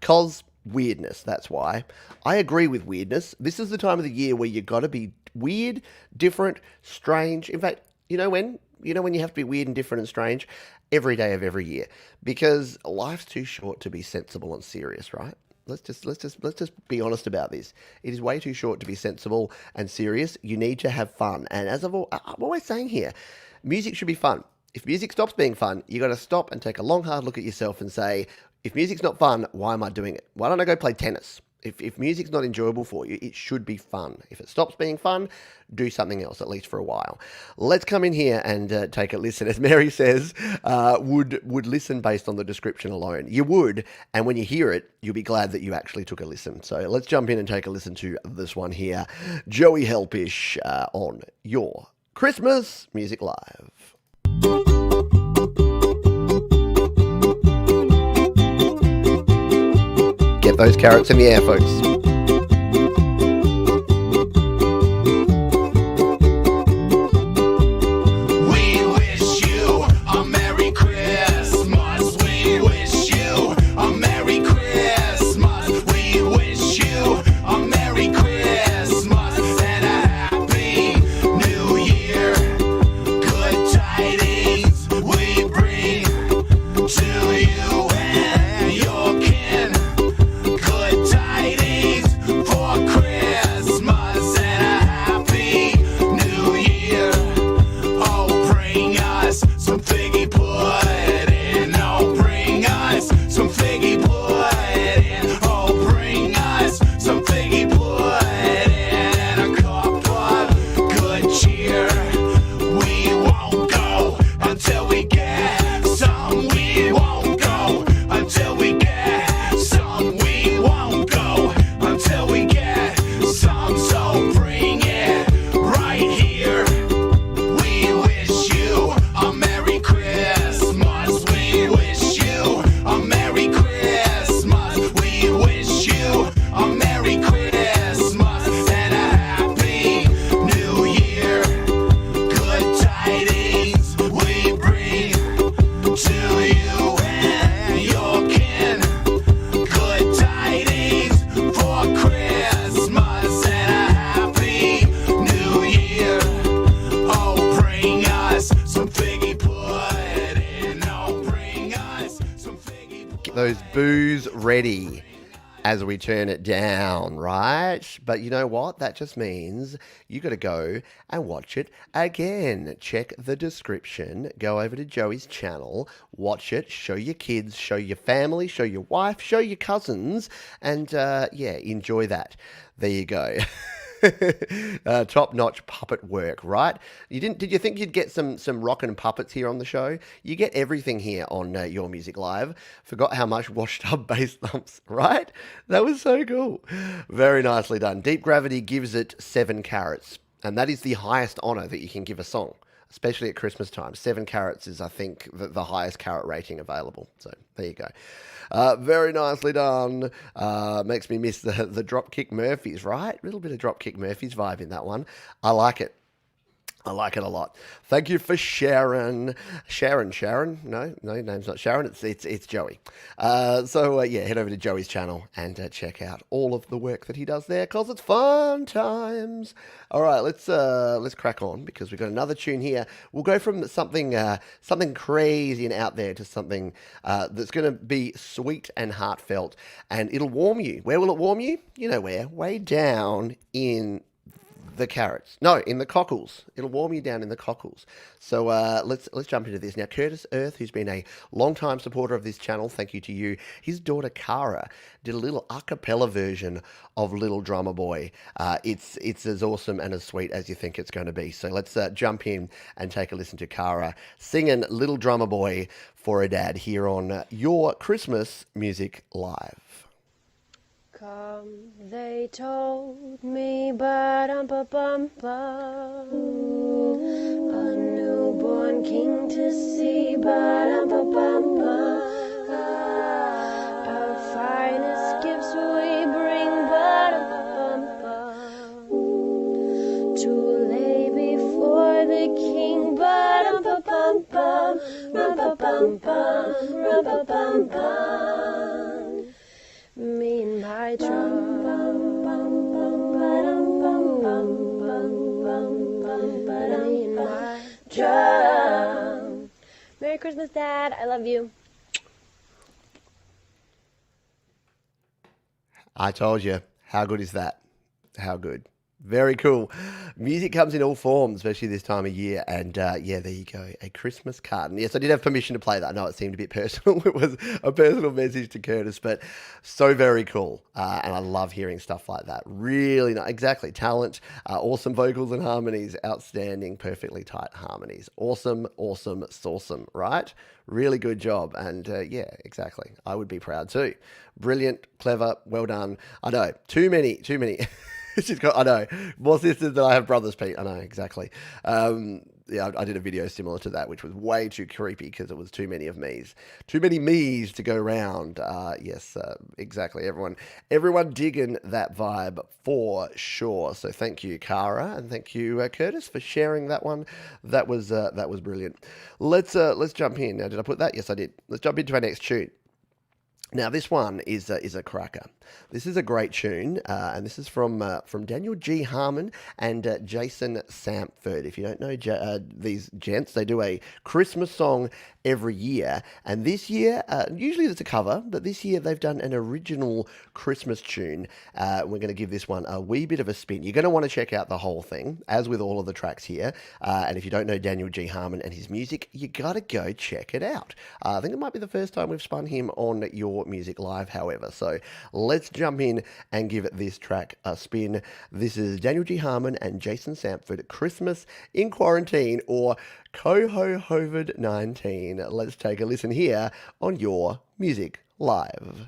S1: 'Cause weirdness, that's why. I agree with weirdness. This is the time of the year where you got to be weird, different, strange. In fact, you know when? You know, when you have to be weird and different and strange every day of every year, because life's too short to be sensible and serious, right? Let's just be honest about this. It is way too short to be sensible and serious. You need to have fun. And as I'm always saying here, music should be fun. If music stops being fun, you got to stop and take a long, hard look at yourself and say, if music's not fun, why am I doing it? Why don't I go play tennis? If music's not enjoyable for you, it should be fun. If it stops being fun, do something else, at least for a while. Let's come in here and take a listen. As Mary says, would listen based on the description alone. You would, and when you hear it, you'll be glad that you actually took a listen. So let's jump in and take a listen to this one here. Joey Helpish on Your Christmas Music Live. Get those carrots in the air, folks.
S2: We wish you a Merry Christmas. We wish you a Merry Christmas. We wish you a Merry Christmas and a Happy New Year. Good tidings we bring to you and your kin. Good tidings for Christmas and a Happy New Year. Oh, bring us some figgy pudding. Oh, bring us some figgy pudding. Oh, bring us some figgy pudding and a cup of good cheer. We won't go until we get some. We won't go until we get some. We won't go until we get some. So bring it right here. We wish you a Merry Christmas. We wish you a Merry Christmas. We wish you a Merry Christmas and a Happy New Year. Good tidings we bring to you and your kin. Good tidings for Christmas and a Happy New Year. Oh, bring us some figgy pudding. Oh, bring us some figgy pudding.
S1: Get those boos ready as we turn it down, right? But you know what? That just means you got to go and watch it again. Check the description. Go over to Joey's channel, watch it, show your kids, show your family, show your wife, show your cousins, and yeah, enjoy that. There you go. Top-notch puppet work, right? Did you think you'd get some rockin' puppets here on the show? You get everything here on Your Music Live. Forgot how much washed up bass thumps, right? That was so cool. Very nicely done. Deep Gravity gives it 7 carats, and that is the highest honor that you can give a song, especially at Christmas time. 7 carats is, I think, the highest carat rating available. So there you go. Very nicely done. Makes me miss the Dropkick Murphys, right? A little bit of Dropkick Murphys vibe in that one. I like it. I like it a lot. Thank you for Sharon. Sharon? No, name's not Sharon. It's Joey. Yeah, head over to Joey's channel and check out all of the work that he does there, because it's fun times. All right, let's crack on, because we've got another tune here. We'll go from something crazy and out there to something that's going to be sweet and heartfelt, and it'll warm you. Where will it warm you? You know where? Way down in the carrots. No, in the cockles. It'll warm you down in the cockles. So let's jump into this. Now, Curtis Earth, who's been a long-time supporter of this channel, thank you to you. His daughter, Cara, did a little a cappella version of Little Drummer Boy. It's as awesome and as sweet as you think it's going to be. So let's jump in and take a listen to Cara singing Little Drummer Boy for her dad here on Your Christmas Music Live.
S11: Come, they told me, ba-dum-ba-bum-ba, a newborn king to see, ba-dum-ba-bum-ba, our finest gifts we bring, ba-dum-ba-bum-ba, to lay before the king, ba-dum-ba-bum-bum, ra-ba-bum-bum, ra-ba-bum-bum. Me and my drum, me and my drum. Christmas, Dad. I love you.
S1: I told you. How good is that? How good. Very cool. Music comes in all forms, especially this time of year. And yeah, there you go. A Christmas card. And yes, I did have permission to play that. I know it seemed a bit personal. It was a personal message to Curtis, but so very cool. And I love hearing stuff like that. Really nice. Exactly. Talent, awesome vocals and harmonies, outstanding, perfectly tight harmonies. Awesome, awesome, sawsome, right? Really good job. And yeah, exactly. I would be proud too. Brilliant, clever, well done. I know. Too many. She's got, I know, more sisters than I have brothers, Pete. I know, exactly. Yeah, I did a video similar to that, which was way too creepy because it was too many of me's. Too many me's to go round. Yes, exactly. Everyone digging that vibe for sure. So thank you, Cara, and thank you, Curtis, for sharing that one. That was brilliant. Let's jump in. Now, did I put that? Yes, I did. Let's jump into our next tune. Now, this one is a cracker. This is a great tune, and this is from Daniel G. Harmon and Jason Sampford. If you don't know these gents, they do a Christmas song every year, and this year, usually it's a cover, but this year they've done an original Christmas tune. We're going to give this one a wee bit of a spin. You're going to want to check out the whole thing, as with all of the tracks here, and if you don't know Daniel G. Harmon and his music, you got to go check it out. I think it might be the first time we've spun him on Your Music Live, however, so let's jump in and give this track a spin. This is Daniel G. Harmon and Jason Sampford, Christmas in Quarantine, or COVID-19. Let's take a listen here on Your Music Live.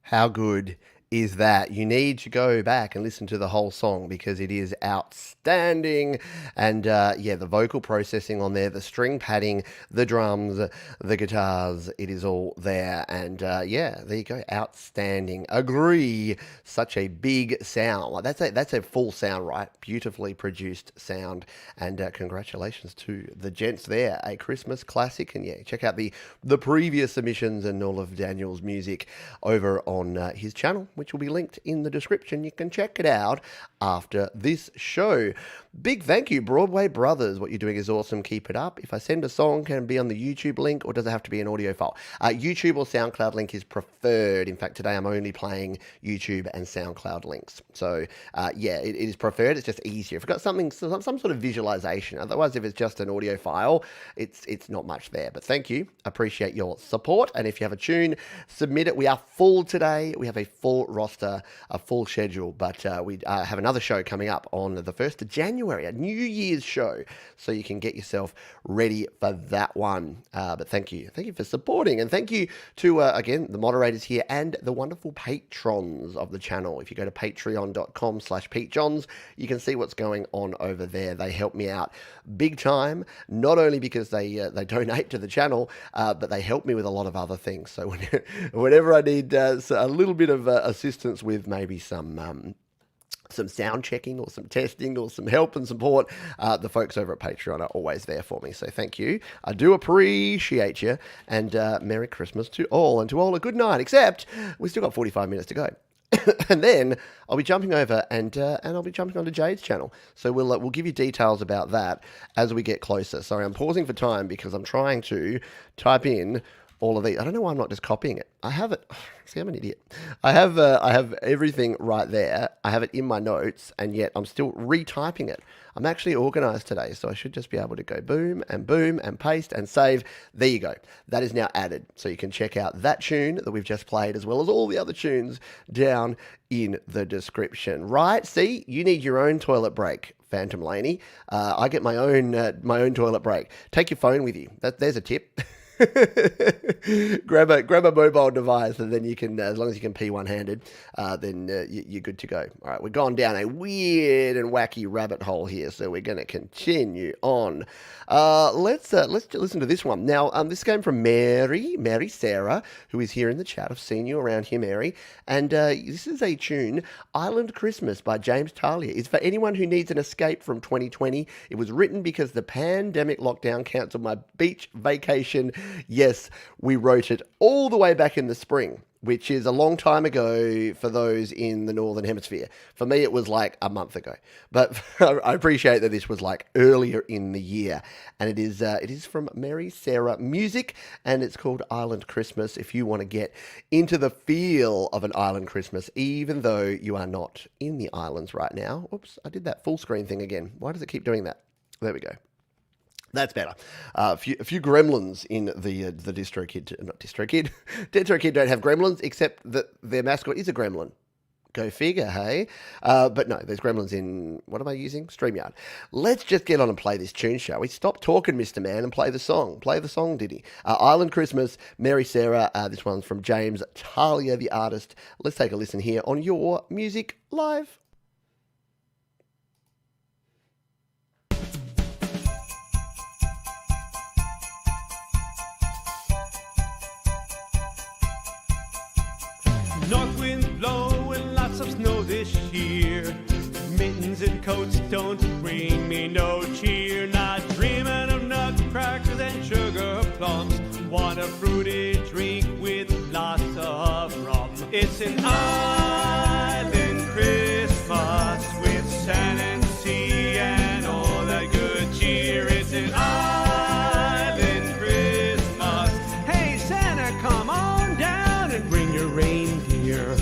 S1: How good is that? You need to go back and listen to the whole song because it is outstanding. And yeah, the vocal processing on there, the string padding, the drums, the guitars, it is all there. And yeah, there you go. Outstanding. Agree. Such a big sound. Like that's a full sound, right? Beautifully produced sound. And congratulations to the gents there. A Christmas classic. And yeah, check out the previous submissions and all of Daniel's music over on his channel, which will be linked in the description. You can check it out after this show. Big thank you, Broadway Brothers. What you're doing is awesome. Keep it up. If I send a song, can it be on the YouTube link or does it have to be an audio file? YouTube or SoundCloud link is preferred. In fact, today I'm only playing YouTube and SoundCloud links. So yeah, it is preferred. It's just easier. If you've got some sort of visualization. Otherwise, if it's just an audio file, it's not much there. But thank you. Appreciate your support. And if you have a tune, submit it. We are full today. We have a full roster, a full schedule, but we have another show coming up on the 1st of January, a New Year's show, so you can get yourself ready for that one. But thank you for supporting, and thank you to, again, the moderators here and the wonderful patrons of the channel. If you go to patreon.com/PeteJohns, you can see what's going on over there. They help me out big time, not only because they donate to the channel, but they help me with a lot of other things. So whenever I need a little bit of assistance with maybe some sound checking or some testing or some help and support, the folks over at Patreon are always there for me. So thank you. I do appreciate you, and Merry Christmas to all, and to all a good night, except we've still got 45 minutes to go. And then I'll be jumping over and I'll be jumping onto Jade's channel. So we'll give you details about that as we get closer. Sorry, I'm pausing for time because I'm trying to type in all of these. I don't know why I'm not just copying it. I have it. See, I'm an idiot. I have everything right there. I have it in my notes, and yet I'm still retyping it. I'm actually organized today, so I should just be able to go boom and paste and save. There you go. That is now added. So you can check out that tune that we've just played, as well as all the other tunes down in the description. Right? See, you need your own toilet break, Phantom Laney. I get my own toilet break. Take your phone with you. There's a tip. grab a mobile device, and then you can, as long as you can pee one-handed, then you're good to go. All right, we've gone down a weird and wacky rabbit hole here, so we're going to continue on. Let's listen to this one. Now, this came from Mary Sarah, who is here in the chat. I've seen you around here, Mary. And this is a tune, Island Christmas by James Talia. It's for anyone who needs an escape from 2020. It was written because the pandemic lockdown cancelled my beach vacation. Yes, we wrote it all the way back in the spring, which is a long time ago for those in the Northern Hemisphere. For me, it was like a month ago. But I appreciate that this was like earlier in the year. And it is from Mary Sarah Music, and it's called Island Christmas, if you want to get into the feel of an island Christmas, even though you are not in the islands right now. Oops, I did that full screen thing again. Why does it keep doing that? There we go. That's better. A few gremlins in the DistroKid, not DistroKid. DistroKid don't have gremlins, except that their mascot is a gremlin. Go figure, hey? But no, there's gremlins in, what am I using? StreamYard. Let's just get on and play this tune, shall we? Stop talking, Mr. Man, and play the song. Play the song, Diddy. Island Christmas, Mary Sarah. This one's from James Talia, the artist. Let's take a listen here on Your Music Live.
S12: North wind blowing, lots of snow this year. Mittens and coats don't bring me no cheer. Not dreaming of nutcrackers and sugar plums. Want a fruity drink with lots of rum. It's an island Christmas with sand and sea and all that good cheer. It's an island Christmas. Hey Santa, come on down and bring your reindeer.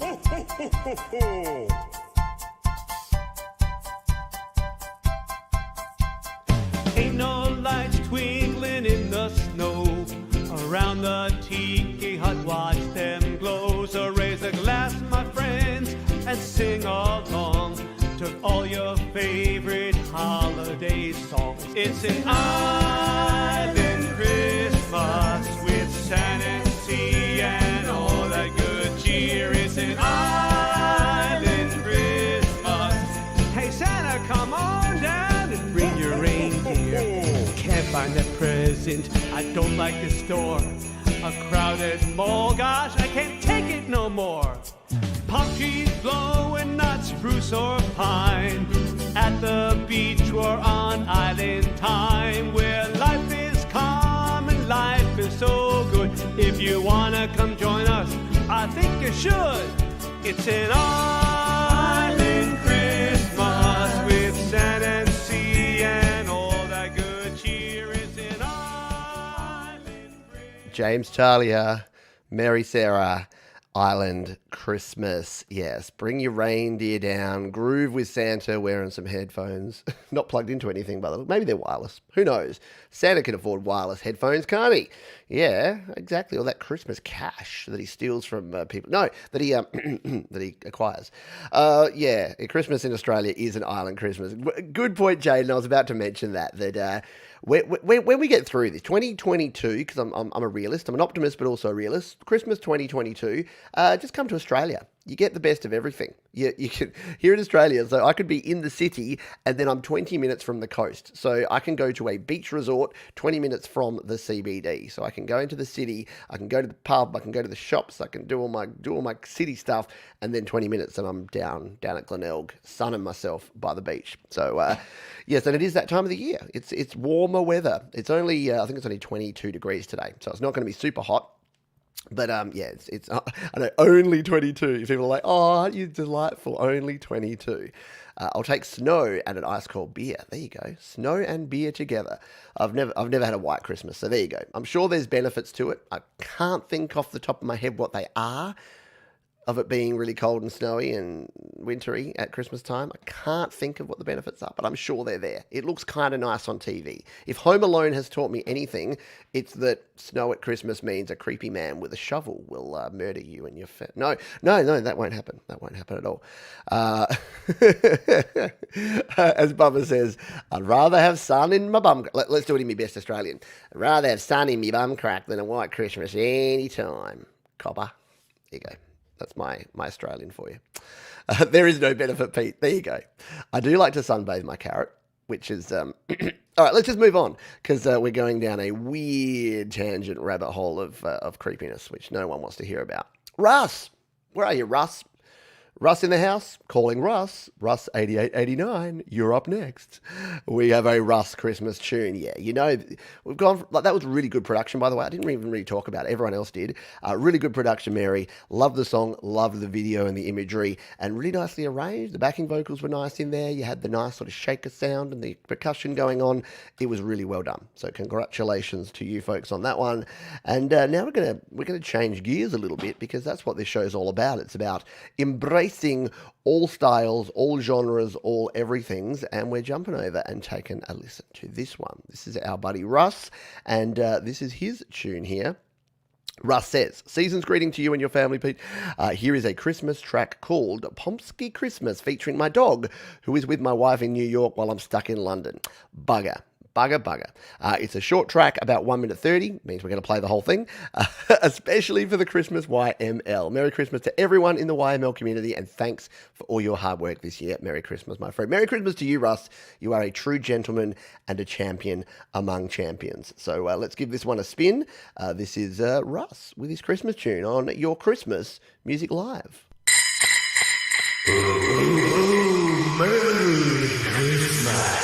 S12: Ho, ho, ho, ho, ho. Ain't no lights twinkling in the snow. Around the tiki hut, watch them glow. So raise a glass, my friends, and sing along to all your favorite holiday songs. It's an island Christmas with sand and sea and all that good cheer. It's an island Christmas. Hey Santa, come on down and bring your reindeer. Can't find that present, I don't like the store. A crowded mall, gosh, I can't take it no more. Palm trees blowing, not spruce or pine. At the beach we're on island time, where life is calm and life is so good. If you wanna come join us, I think you should. It's an island Christmas with sand and sea and all that good cheer. It's an island Christmas.
S1: James Talia, Mary Sarah, Island Christmas. Yes, bring your reindeer down, groove with Santa wearing some headphones. Not plugged into anything, by the way. Maybe they're wireless. Who knows? Santa can afford wireless headphones, can't he? Yeah, exactly. All that Christmas cash that he steals from people. No, that he that he acquires. Yeah, Christmas in Australia is an island Christmas. Good point, Jaden. I was about to mention that when we get through this 2022, because I'm a realist, I'm an optimist, but also a realist. Christmas 2022, just come to Australia. You get the best of everything. You can here in Australia. So I could be in the city, and then I'm 20 minutes from the coast. So I can go to a beach resort 20 minutes from the CBD. So I can go into the city. I can go to the pub. I can go to the shops. I can do all my city stuff, and then 20 minutes, and I'm down at Glenelg, sunning myself by the beach. So yes, and it is that time of the year. It's warmer weather. It's only I think it's only 22 degrees today, so it's not going to be super hot. But yeah, it's I know only 22. People are like, oh, you're delightful. Only 22. I'll take snow and an ice cold beer. There you go. Snow and beer together. I've never had a white Christmas, so there you go. I'm sure there's benefits to it. I can't think off the top of my head what they are. Of it being really cold and snowy and wintry at Christmas time. I can't think of what the benefits are, but I'm sure they're there. It looks kind of nice on TV. If Home Alone has taught me anything, it's that snow at Christmas means a creepy man with a shovel will murder you and your No, that won't happen. That won't happen at all. As Bubba says, I'd rather have sun in my bum. Let's do it in my best Australian. I'd rather have sun in my bum crack than a white Christmas any time. Copper. There you go. That's my Australian for you. There is no benefit, Pete. There you go. I do like to sunbathe my carrot, which is... all right, let's just move on, because we're going down a weird tangent rabbit hole of creepiness, which no one wants to hear about. Russ! Where are you, Russ? Russ in the house, calling Russ. Russ 8889, you're up next. We have a Russ Christmas tune. Yeah, you know, we've gone, that was really good production, by the way. I didn't even really talk about it. Everyone else did. Really good production, Mary. Love the song, love the video and the imagery, and really nicely arranged. The backing vocals were nice in there. You had the nice sort of shaker sound and the percussion going on. It was really well done. So congratulations to you folks on that one. And now we're gonna change gears a little bit, because that's what this show is all about. It's about embracing all styles, all genres, all everythings, and we're jumping over and taking a listen to this one. This is our buddy Russ, and this is his tune here. Russ says, season's greeting to you and your family, Pete. Here is a Christmas track called Pomsky Christmas, featuring my dog, who is with my wife in New York while I'm stuck in London. Bugger. It's a short track, about 1 minute 30, means we're going to play the whole thing, especially for the Christmas YML. Merry Christmas to everyone in the YML community, and thanks for all your hard work this year. Merry Christmas, my friend. Merry Christmas to you, Russ. You are a true gentleman and a champion among champions. So let's give this one a spin. This is Russ with his Christmas tune on Your Christmas Music Live.
S8: Merry Christmas.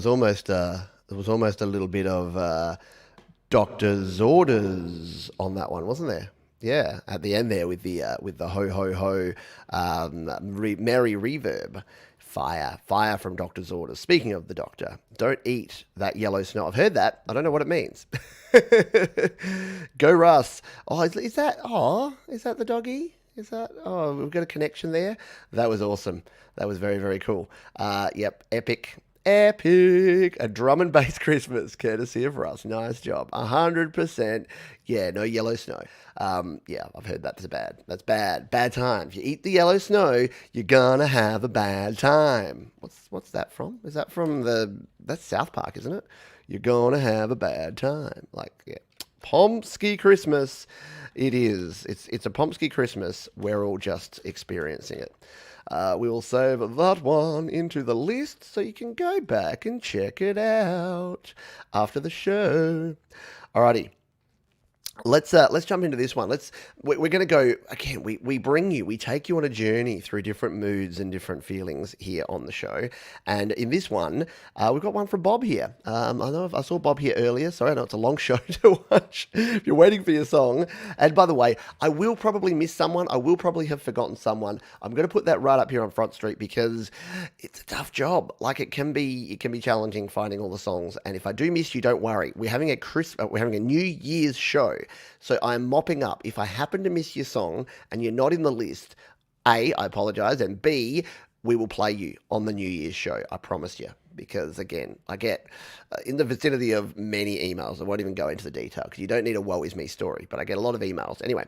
S1: there was almost a little bit of doctor's orders on that one, wasn't there? Yeah, at the end there with the ho ho ho, merry reverb, fire from doctor's orders. Speaking of the doctor, don't eat that yellow snow. I've heard that. I don't know what it means. Go Russ. Oh, is that the doggy? Is that? Oh, we've got a connection there. That was awesome. That was very, very cool. Yep, epic. A drum and bass Christmas, courtesy of Russ. Nice job. 100%. Yeah, no yellow snow. Yeah, I've heard that's bad. That's bad. Bad time. If you eat the yellow snow, you're gonna have a bad time. What's that from? Is that from that's South Park, isn't it? You're gonna have a bad time. Like, yeah. Pomsky Christmas. It is. It's a Pomsky Christmas. We're all just experiencing it. We will save that one into the list so you can go back and check it out after the show. Alrighty. Let's jump into this one. We're going to go again. We take you on a journey through different moods and different feelings here on the show. And in this one, we've got one from Bob here. I know I saw Bob here earlier. Sorry, I know it's a long show to watch if you're waiting for your song. And by the way, I will probably miss someone. I will probably have forgotten someone. I'm going to put that right up here on Front Street because it's a tough job. Like it can be challenging finding all the songs. And if I do miss you, don't worry. We're having a New Year's show. So I'm mopping up. If I happen to miss your song and you're not in the list, A, I apologize, and B, we will play you on the New Year's show. I promise you. Because, again, I get in the vicinity of many emails. I won't even go into the detail because you don't need a woe is me story, but I get a lot of emails. Anyway,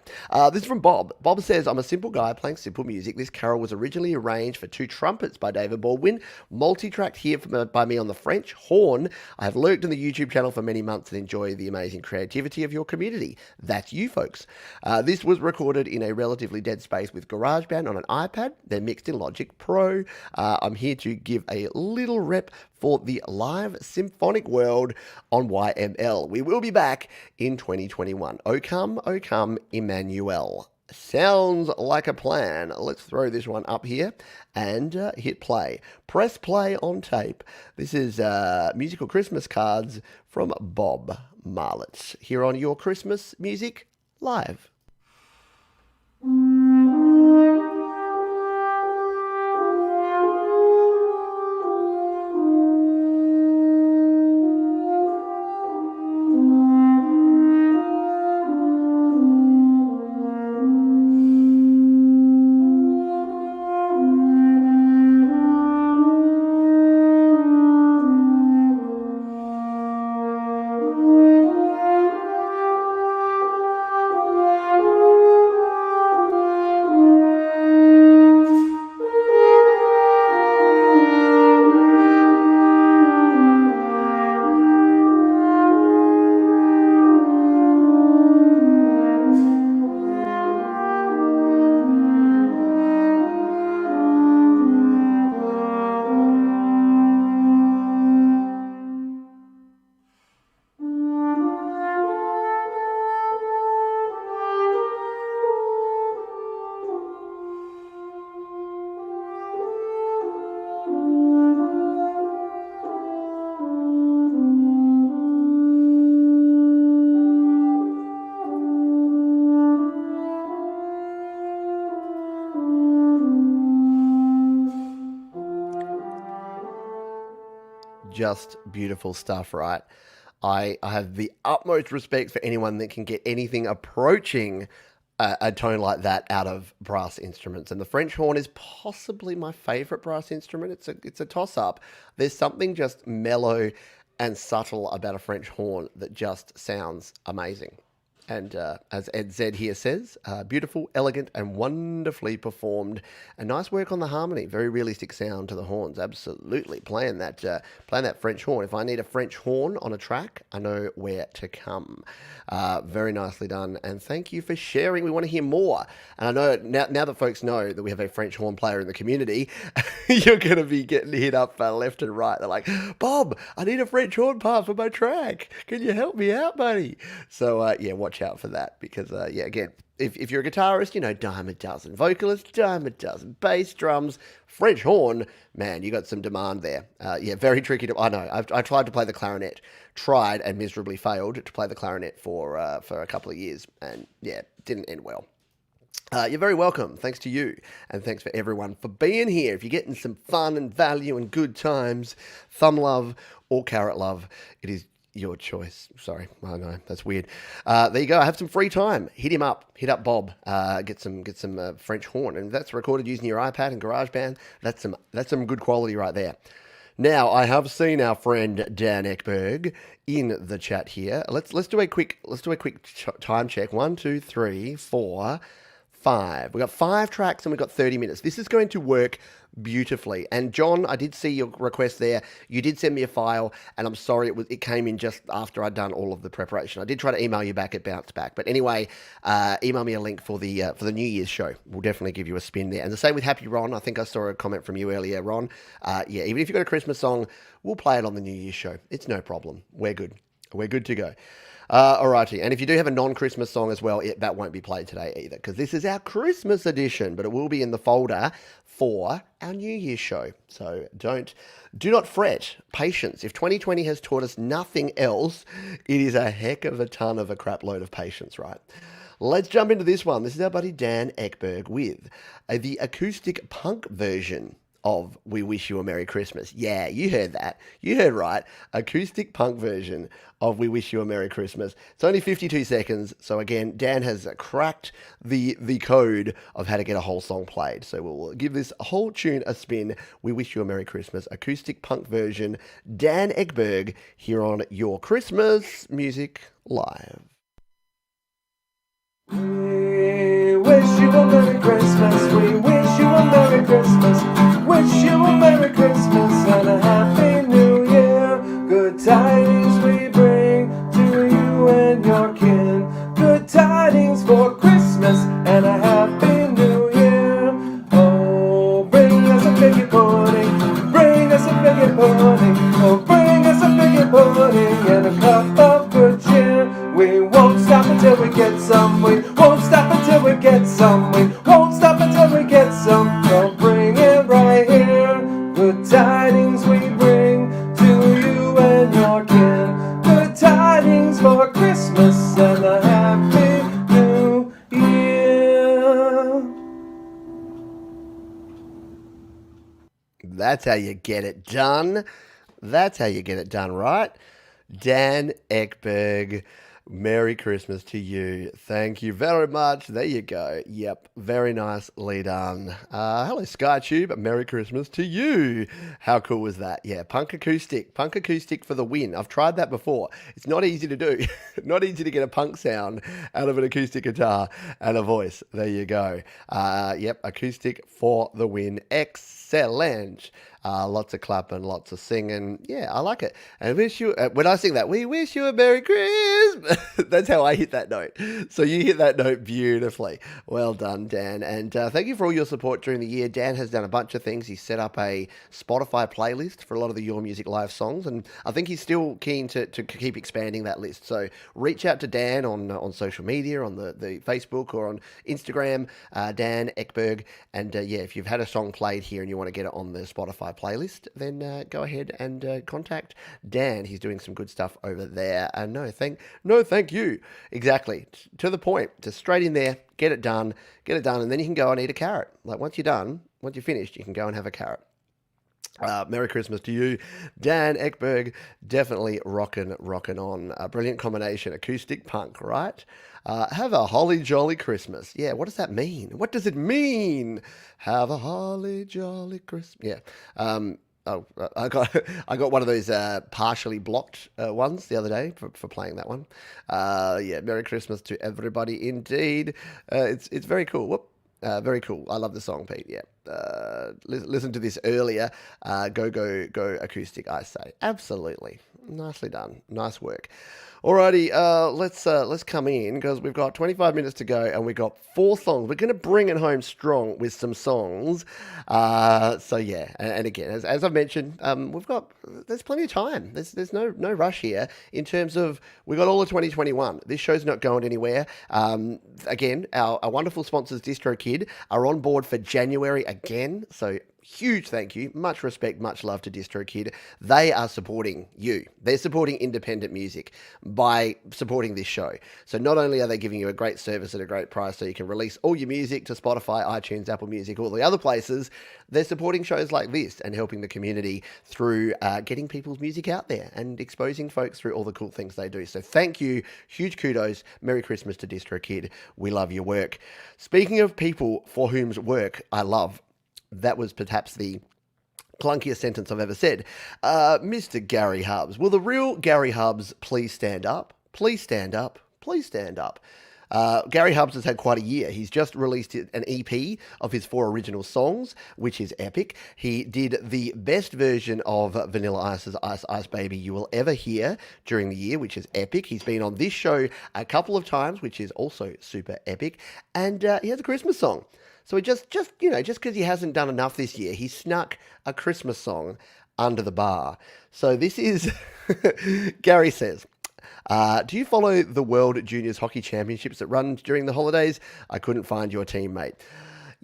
S1: this is from Bob. Bob says, I'm a simple guy playing simple music. This carol was originally arranged for 2 trumpets by David Baldwin, multi-tracked here by me on the French horn. I have lurked in the YouTube channel for many months and enjoy the amazing creativity of your community. That's you folks. This was recorded in a relatively dead space with GarageBand on an iPad, then mixed in Logic Pro. I'm here to give a little rep for the live symphonic world on YML. We will be back in 2021. O come, Emmanuel. Sounds like a plan. Let's throw this one up here and hit play. Press play on tape. This is musical Christmas cards from Bob Marlett here on Your Christmas Music Live. Just beautiful stuff, right? I have the utmost respect for anyone that can get anything approaching a tone like that out of brass instruments. And the French horn is possibly my favorite brass instrument. It's a toss-up. There's something just mellow and subtle about a French horn that just sounds amazing. And as Ed Z here says, beautiful, elegant, and wonderfully performed. And nice work on the harmony. Very realistic sound to the horns. Absolutely playing that French horn. If I need a French horn on a track, I know where to come. Very nicely done. And thank you for sharing. We want to hear more. And I know now that folks know that we have a French horn player in the community, you're going to be getting hit up left and right. They're like, Bob, I need a French horn part for my track. Can you help me out, buddy? So yeah, watch out for that because, yeah, again, if you're a guitarist, you know, dime a dozen. Vocalist, dime a dozen. Bass, drums, French horn, man, you got some demand there. Yeah, very tricky to. I know. I tried to play the clarinet, tried and miserably failed to play the clarinet for a couple of years, and yeah, didn't end well. You're very welcome. Thanks to you. And thanks for everyone for being here. If you're getting some fun and value and good times, thumb love or carrot love, it is your choice. Sorry. I know. That's weird. There you go. Have some free time. Hit him up. Hit up Bob. Get some French horn. And that's recorded using your iPad and GarageBand. That's some good quality right there. Now, I have seen our friend Dan Ekberg in the chat here. Let's do a quick time check. 1, 2, 3, 4, 5. We got 5 tracks and we got 30 minutes. This is going to work beautifully. And John, I did see your request there. You did send me a file, and I'm sorry it came in just after I'd done all of the preparation. I did try to email you back, it bounced back. But anyway, email me a link for the New Year's show. We'll definitely give you a spin there. And the same with Happy Ron. I think I saw a comment from you earlier, Ron. Yeah, even if you've got a Christmas song, we'll play it on the New Year's show. It's no problem. We're good. We're good to go. Alrighty, and if you do have a non-Christmas song as well, that won't be played today either, because this is our Christmas edition, but it will be in the folder for our New Year's show. So do not fret. Patience. If 2020 has taught us nothing else, it is a heck of a ton of a crap load of patience, right? Let's jump into this one. This is our buddy Dan Ekberg with the acoustic punk version of We Wish You a Merry Christmas. Yeah, you heard that. You heard right. Acoustic punk version of We Wish You a Merry Christmas. It's only 52 seconds. So again, Dan has cracked the code of how to get a whole song played. So we'll give this whole tune a spin. We Wish You a Merry Christmas. Acoustic punk version. Dan Ekberg here on Your Christmas Music Live.
S2: We wish you a Merry Christmas. We wish you a Merry Christmas. Wish you a Merry Christmas and a Happy New Year. Good tidings we bring to you and your kin. Good tidings for Christmas and a Happy New Year. Oh, bring us a figgy pudding. Bring us a figgy pudding. Oh, bring us a figgy pudding and a cup of good cheer. We won't stop until we get some. We won't stop until we get some. We won't stop until we get some. So bring it right here. Good tidings we bring to you and your kin. Good tidings for Christmas and a Happy New Year.
S1: That's how you get it done. That's how you get it done, right? Dan Ekberg. Merry Christmas to you. Thank you very much. There you go. Yep. Very nicely done. Hello, SkyTube. Merry Christmas to you. How cool was that? Yeah. Punk acoustic. Punk acoustic for the win. I've tried that before. It's not easy to do. Not easy to get a punk sound out of an acoustic guitar and a voice. There you go. Yep. Acoustic for the win. Excellent. Lots of clapping, lots of singing. Yeah, I like it. And wish you, when I sing that, we wish you a Merry Christmas. That's how I hit that note. So you hit that note beautifully. Well done, Dan. And thank you for all your support during the year. Dan has done a bunch of things. He's set up a Spotify playlist for a lot of the Your Music Live songs. And I think he's still keen to keep expanding that list. So reach out to Dan on social media, on the Facebook or on Instagram, Dan Ekberg. And yeah, if you've had a song played here and you want to get it on the Spotify playlist, then go ahead and contact Dan. He's doing some good stuff over there. No, thank you. Exactly. To the point. Just straight in there, get it done, and then you can go and eat a carrot. Like once you're finished, you can go and have a carrot. Merry Christmas to you, Dan Ekberg. Definitely rocking on. A brilliant combination, acoustic punk, right? Have a holly jolly Christmas. Yeah, what does that mean? What does it mean? Have a holly jolly Christmas. Yeah. I got one of those partially blocked ones the other day for playing that one. Yeah, Merry Christmas to everybody indeed. It's very cool. Very cool. I love the song, Pete. Yeah. listen to this earlier. Go acoustic, I say. Absolutely. Nicely done. Nice work. Alrighty, let's come in because we've got 25 minutes to go and we've got 4 songs. We're going to bring it home strong with some songs. So yeah, and again, as I've mentioned, there's plenty of time. There's no rush here in terms of we've got all of 2021. This show's not going anywhere. Again, our wonderful sponsors, DistroKid, are on board for January again. So huge thank you, much respect, much love to DistroKid. They are supporting you. They're supporting independent music by supporting this show. So not only are they giving you a great service at a great price so you can release all your music to Spotify, iTunes, Apple Music, all the other places, they're supporting shows like this and helping the community through getting people's music out there and exposing folks through all the cool things they do. So thank you. Huge kudos. Merry Christmas to DistroKid. We love your work. Speaking of people for whom's work I love, that was perhaps the clunkiest sentence I've ever said. Mr. Gary Hubbs. Will the real Gary Hubbs please stand up? Please stand up. Please stand up. Gary Hubbs has had quite a year. He's just released an EP of his 4 original songs, which is epic. He did the best version of Vanilla Ice's Ice Ice Baby you will ever hear during the year, which is epic. He's been on this show a couple of times, which is also super epic. And he has a Christmas song. So he just because he hasn't done enough this year, he snuck a Christmas song under the bar. So this is, Gary says, do you follow the World Juniors Hockey Championships that run during the holidays? I couldn't find your team, mate.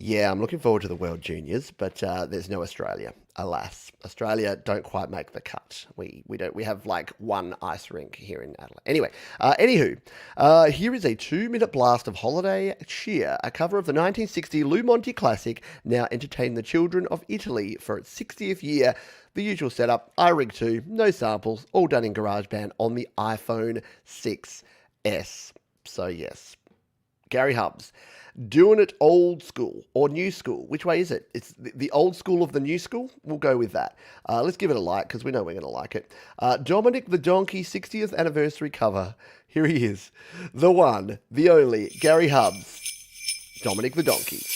S1: Yeah, I'm looking forward to the World Juniors, but there's no Australia. Alas, Australia don't quite make the cut. We have like one ice rink here in Adelaide. Anyway, anywho, here is a 2-minute blast of Holiday Cheer, a cover of the 1960 Lou Monte classic, now entertain the children of Italy for its 60th year. The usual setup, iRig 2, no samples, all done in GarageBand on the iPhone 6S. So yes, Gary Hubbs. Doing it old school or new school. Which way is it? It's the old school of the new school? We'll go with that. Let's give it a like because we know we're going to like it. Dominic the Donkey 60th anniversary cover. Here he is. The one, the only, Gary Hubbs. Dominic the Donkey.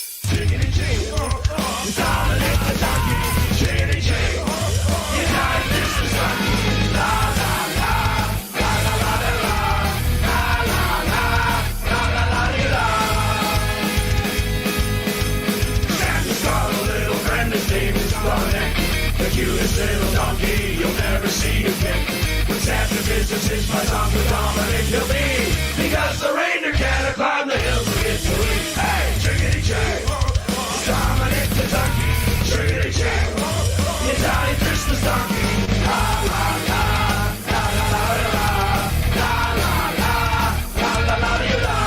S2: The cutest little donkey you'll never see again. When Santa visits his place, Uncle Dominic he'll be, because the reindeer can't climb the hills of Italy. Hey, chickadee chick, it's Dominic the donkey. Chickadee chick, the Italian Christmas donkey. La la la, la la la la, la la la, la la la la.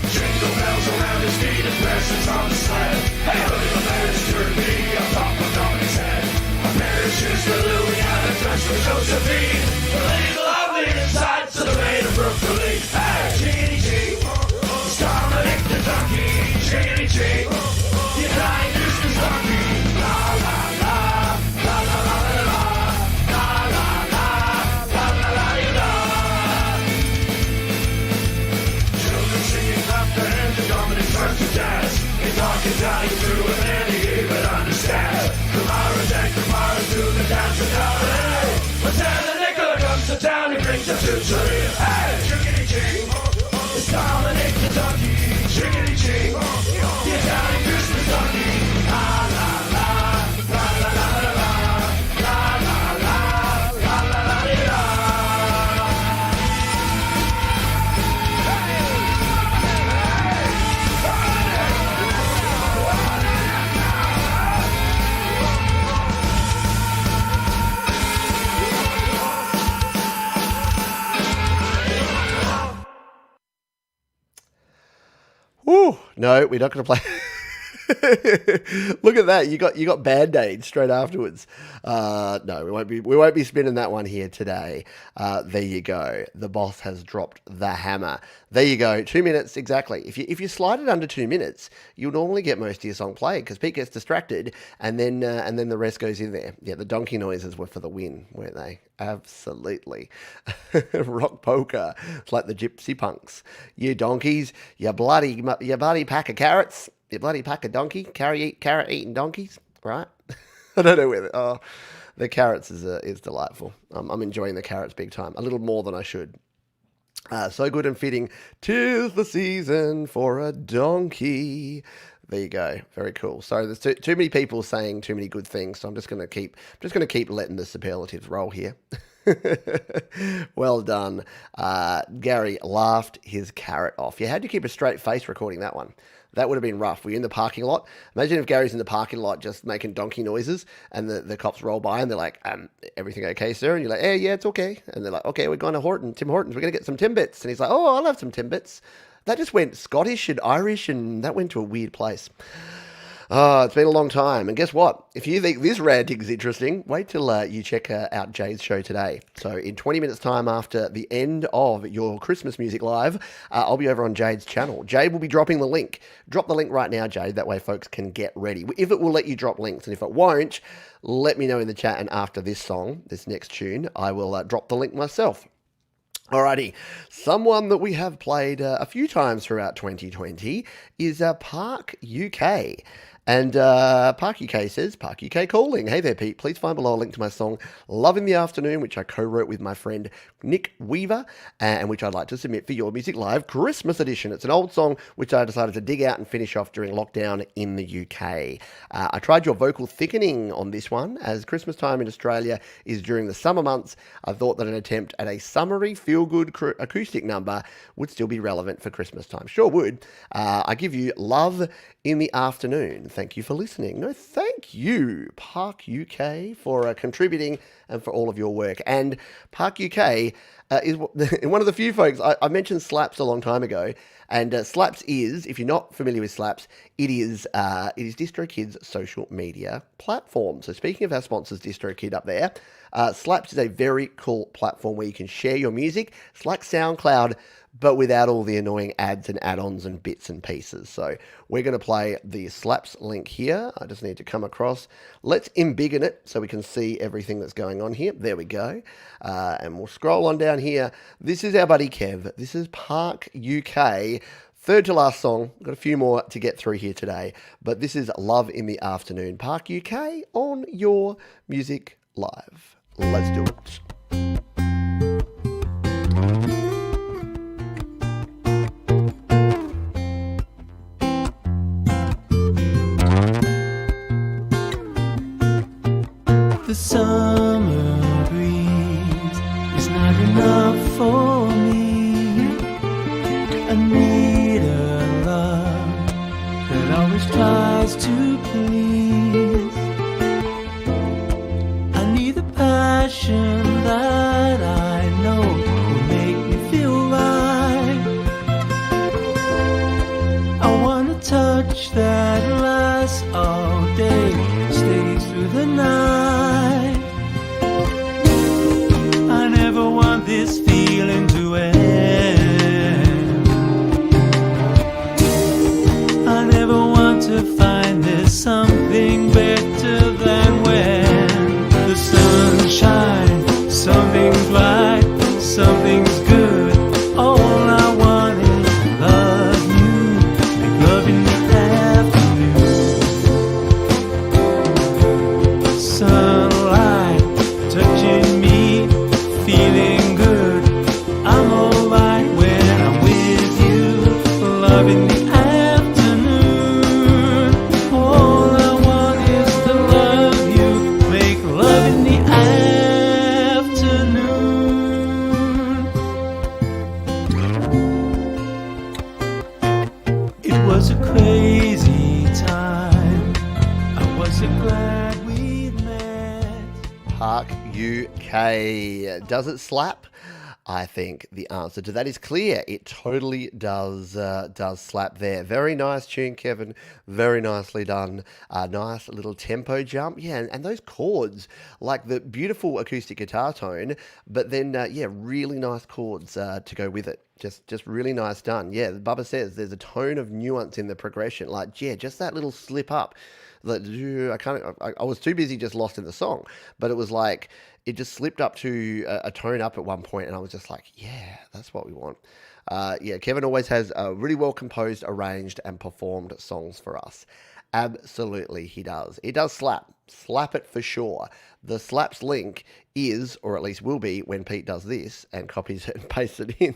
S2: Jingle bells around his feet and presents on the sled. Hey, little bears turn me on top of Dominic's head. A pair of shoes for Louis and a dress for Josephine. The lady lovely inside to the rain of Brooklyn. Hey, chickadee chee, it's Dominic the donkey. Chickadee chee, the Italian Christmas donkey. La la la, la la la la la, la la la, la la la la. Children singing, clap their hands, and Dominic starts to dance. They talk Italian through and then he even understands. Kamara's and Kamara's do the dance of Holiday. When Santa Nicola comes to town, he brings us to Turin. Hey, chickadee chee, it's Dominic the donkey. Chickadee chee, the Italian Christmas donkey. La la la, la la la la la, la la la, la la la la.
S1: Woo! No, we're not going to play. Look at that! You got Band-Aids straight afterwards. No, we won't be spinning that one here today. There you go. The boss has dropped the hammer. There you go. 2 minutes exactly. If you slide it under 2 minutes, you'll normally get most of your song played because Pete gets distracted, and then the rest goes in there. Yeah, the donkey noises were for the win, weren't they? Absolutely. Rock polka. It's like the gypsy punks. You donkeys, you bloody pack of carrots. You bloody pack a donkey, carrot eating donkeys, right? I don't know whether. Oh, the carrots is delightful. I'm enjoying the carrots big time. A little more than I should. So good and fitting. 'Tis the season for a donkey. There you go. Very cool. So there's too many people saying too many good things. So I'm just gonna keep letting the superlatives roll here. Well done. Gary laughed his carrot off. You had to keep a straight face recording that one. That would have been rough. Were you in the parking lot? Imagine if Gary's in the parking lot just making donkey noises and the cops roll by and they're like, everything okay, sir? And you're like, hey, yeah, it's okay. And they're like, okay, we're going to Tim Hortons. We're going to get some Timbits. And he's like, oh, I'll have some Timbits. That just went Scottish and Irish and that went to a weird place. Oh, it's been a long time. And guess what? If you think this ranting is interesting, wait till you check out Jade's show today. So in 20 minutes' time after the end of your Christmas Music Live, I'll be over on Jade's channel. Jade will be dropping the link. Drop the link right now, Jade. That way folks can get ready. If it will let you drop links, and if it won't, let me know in the chat. And after this song, this next tune, I will drop the link myself. Alrighty, someone that we have played a few times throughout 2020 is Park UK. And Park UK says, Park UK calling. Hey there, Pete. Please find below a link to my song Love in the Afternoon, which I co-wrote with my friend Nick Weaver, and which I'd like to submit for your Music Live Christmas edition. It's an old song which I decided to dig out and finish off during lockdown in the UK. I tried your vocal thickening on this one. As Christmas time in Australia is during the summer months, I thought that an attempt at a summery, feel-good acoustic number would still be relevant for Christmas time. Sure would. I give you Love in the Afternoon. Thank you for listening. No, thank you, Park UK, for contributing and for all of your work. And Park UK is one of the few folks, I mentioned Slaps a long time ago, and Slaps is, if you're not familiar with Slaps, it is DistroKid's social media platform. So speaking of our sponsors, DistroKid up there, Slaps is a very cool platform where you can share your music. It's like SoundCloud, but without all the annoying ads and add-ons and bits and pieces. So we're going to play the Slaps link here. I just need to come across. Let's embiggen it so we can see everything that's going on here. There we go. And we'll scroll on down here. This is our buddy Kev. This is Park UK. Third to last song. Got a few more to get through here today. But this is Love in the Afternoon. Park UK on your Music Live. Let's do it.
S3: The summer breeze is not enough for me. I need a love that always tries to please. I need the passion that I know will make me feel right. I wanna touch that lasts all day, stays through the night. I never want this feeling to end. I never want to find there's something better than when the sun shines, something's right, something's good. All I want is love you, make love in the afternoon. Sunlight touching me, feeling good. I'm alright when I'm with you. Love in the afternoon. All I want is to love you. Make love in the afternoon. It was a crazy time. I was so glad we met.
S1: Park UK. Does it slap? I think the answer to that is clear. It totally does slap there. Very nice tune, Kevin. Very nicely done. Nice little tempo jump. Yeah, and those chords, like the beautiful acoustic guitar tone, but then, really nice chords to go with it. Just really nice done. Yeah, Bubba says there's a tone of nuance in the progression. Like, yeah, just that little slip up. I was too busy just lost in the song, but it was like it just slipped up to a tone up at one point, and I was just like, yeah, that's what we want. Yeah, Kevin always has really well composed, arranged, and performed songs for us. Absolutely, he does. It does slap. Slap it for sure. The slaps link is, or at least will be, when Pete does this and copies it and pastes it in,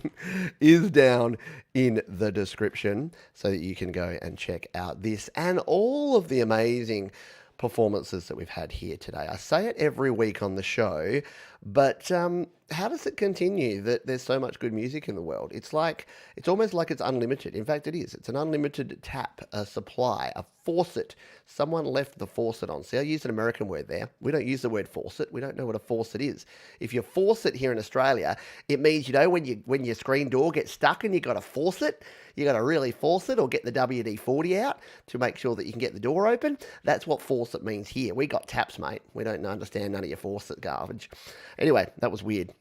S1: is down in the description so that you can go and check out this and all of the amazing performances that we've had here today. I say it every week on the show, but how does it continue that there's so much good music in the world? It's almost like it's unlimited. In fact, it is. It's an unlimited tap, a supply, a faucet. Someone left the faucet on. See, I used an American word there. We don't use the word faucet. We don't know what a faucet is. If you faucet here in Australia, it means, when your screen door gets stuck and you got to force it, you got to really force it or get the WD-40 out to make sure that you can get the door open. That's what faucet means here. We got taps, mate. We don't understand none of your faucet garbage. Anyway, that was weird.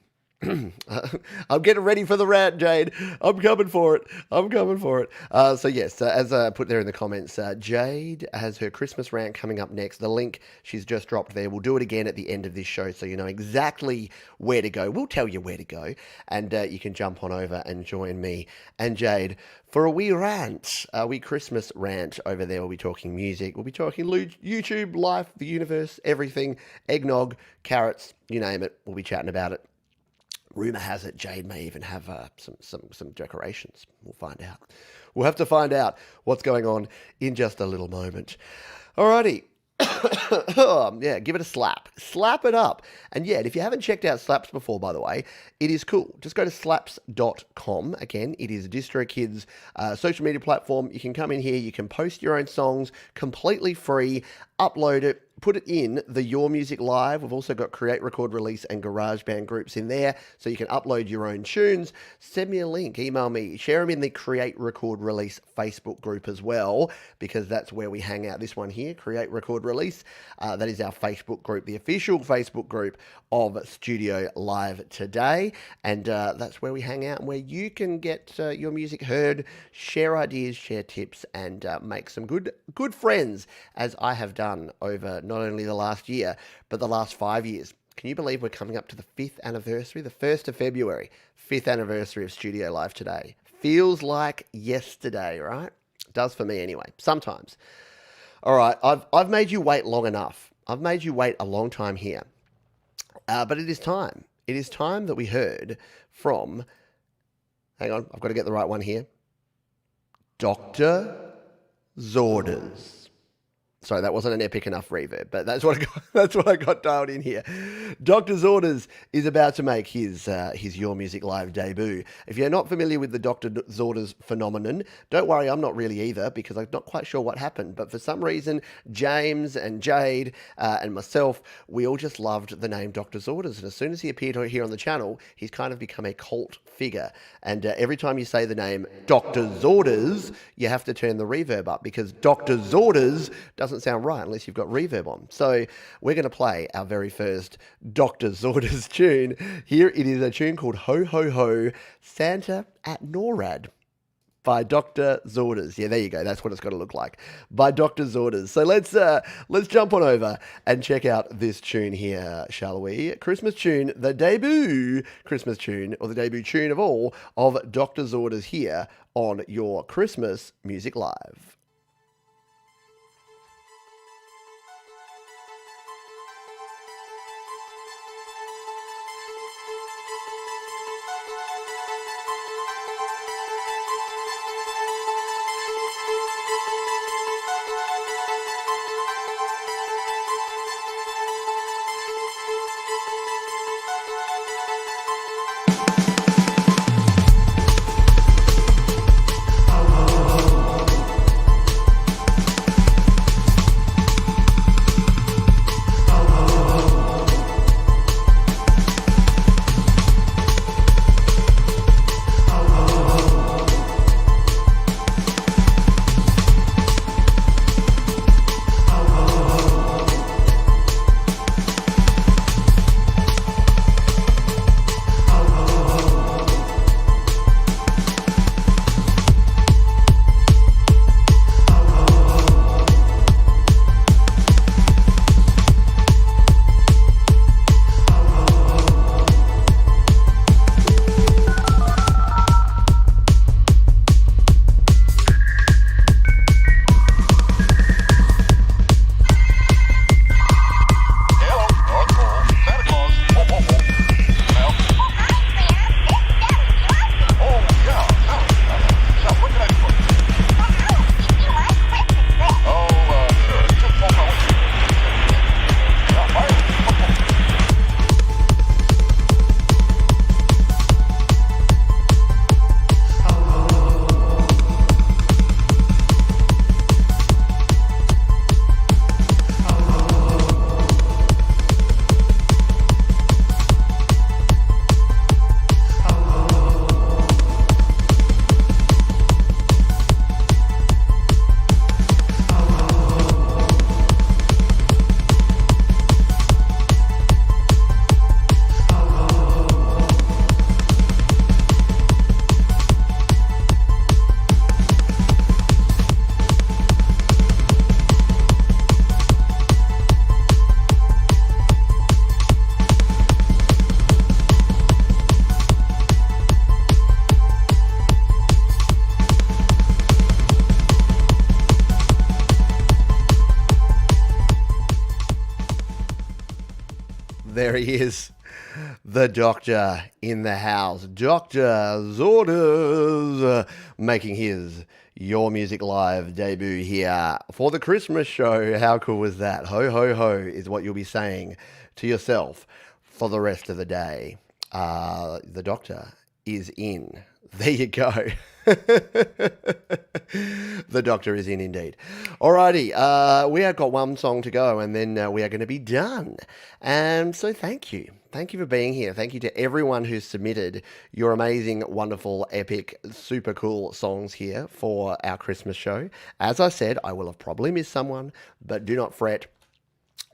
S1: I'm getting ready for the rant, Jade. I'm coming for it. So yes, as I put there in the comments, Jade has her Christmas rant coming up next. The link she's just dropped there. We'll do it again at the end of this show so you know exactly where to go. We'll tell you where to go, and you can jump on over and join me and Jade for a wee rant, a wee Christmas rant over there. We'll be talking music. We'll be talking YouTube, life, the universe, everything, eggnog, carrots, you name it. We'll be chatting about it. Rumour has it Jade may even have some decorations. We'll find out. We'll have to find out what's going on in just a little moment. Alrighty. Yeah, give it a slap. Slap it up. And yeah, if you haven't checked out Slaps before, by the way, it is cool. Just go to slaps.com. Again, it is DistroKid's social media platform. You can come in here. You can post your own songs completely free, upload it, put it in the Your Music Live. We've also got Create, Record, Release and GarageBand groups in there, so you can upload your own tunes. Send me a link, email me, share them in the Create, Record, Release Facebook group as well, because that's where we hang out. This one here, Create, Record, Release, that is our Facebook group, the official Facebook group of Studio Live Today, and that's where we hang out and where you can get your music heard, share ideas, share tips, and make some good friends, as I have done over not only the last year, but the last 5 years. Can you believe we're coming up to the 5th anniversary, the 1st of February, 5th anniversary of Studio Live Today. Feels like yesterday, right? It does for me anyway, sometimes. All right, I've made you wait long enough. I've made you wait a long time here. But it is time. It is time that we heard from, hang on, I've got to get the right one here, Dr. Zorders. Sorry, that wasn't an epic enough reverb, but that's what I got dialed in here. Dr. Zorders is about to make his Your Music Live debut. If you're not familiar with the Dr. Zorders phenomenon, don't worry, I'm not really either, because I'm not quite sure what happened. But for some reason, James and Jade and myself, we all just loved the name Dr. Zorders. And as soon as he appeared here on the channel, he's kind of become a cult figure. And every time you say the name Dr. Zorders, you have to turn the reverb up, because Dr. Zorders doesn't sound right unless you've got reverb on. So we're going to play our very first Dr. Zorders tune. Here it is, a tune called Ho Ho Ho, Santa at NORAD by Dr. Zorders. Yeah, there you go. That's what it's got to look like, by Dr. Zorders. So let's jump on over and check out this tune here, shall we? Christmas tune, the debut Christmas tune, or the debut tune of all, of Dr. Zorders here on your Christmas Music Live. there he is. The doctor in the house. Doctor's orders. Making his Your Music Live debut here for the Christmas show. How cool was that? Ho, ho, ho is what you'll be saying to yourself for the rest of the day. The doctor is in. There you go. The doctor is in indeed. Alrighty, we have got one song to go and then we are going to be done. And so thank you. Thank you for being here. Thank you to everyone who's submitted your amazing, wonderful, epic, super cool songs here for our Christmas show. As I said, I will have probably missed someone, but do not fret.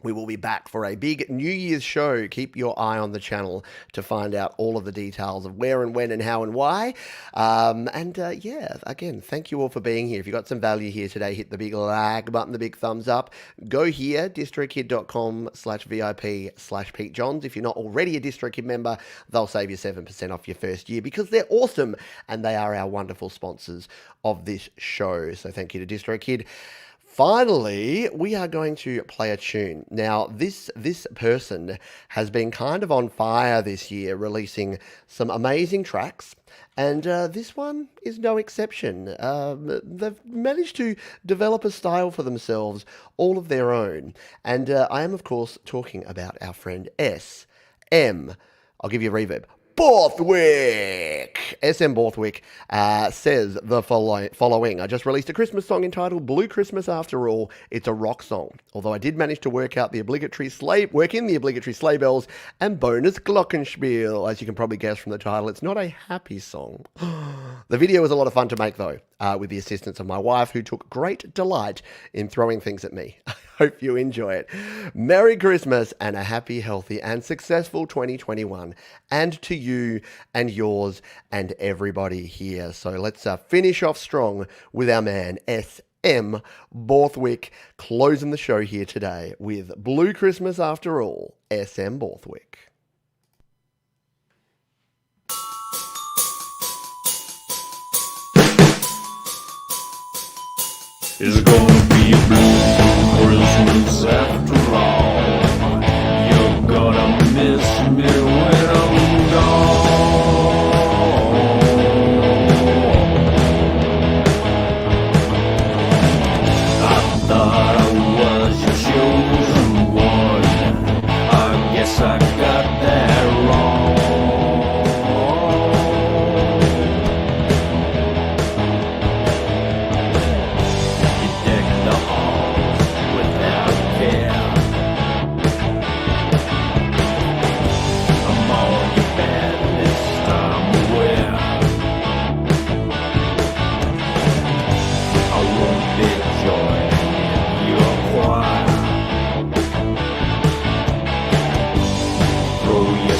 S1: We will be back for a big New Year's show. Keep your eye on the channel to find out all of the details of where and when and how and why. Yeah, again, thank you all for being here. If you got some value here today, hit the big like button, the big thumbs up. Go here, distrokid.com/VIP/Pete Johns. If you're not already a DistroKid member, they'll save you 7% off your first year because they're awesome and they are our wonderful sponsors of this show. So thank you to DistroKid. Finally, we are going to play a tune. Now, this person has been kind of on fire this year, releasing some amazing tracks, and this one is no exception. They've managed to develop a style for themselves, all of their own, and I am, of course, talking about our friend SM. I'll give you a reverb. Borthwick! SM Borthwick says the following. I just released a Christmas song entitled Blue Christmas After All. It's a rock song. Although I did manage to work in the obligatory sleigh bells and bonus glockenspiel. As you can probably guess from the title, it's not a happy song. The video was a lot of fun to make though, with the assistance of my wife who took great delight in throwing things at me. Hope you enjoy it. Merry Christmas and a happy, healthy and successful 2021. And to you and yours and everybody here. So let's finish off strong with our man SM Borthwick, closing the show here today with Blue Christmas After All, SM Borthwick.
S8: It's gonna be a blue Christmas after all. You're gonna miss me when I'm gone. I thought I was your chosen one. I guess I got that wrong.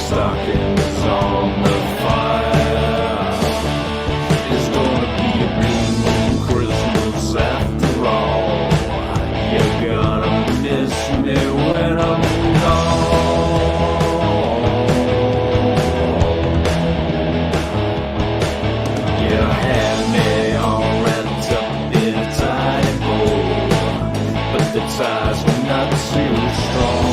S8: Stockings on the fire. It's gonna be a blue Christmas after all. You're gonna miss me when I'm gone. You had me all wrapped up in a tiny bow, but the ties were not too strong.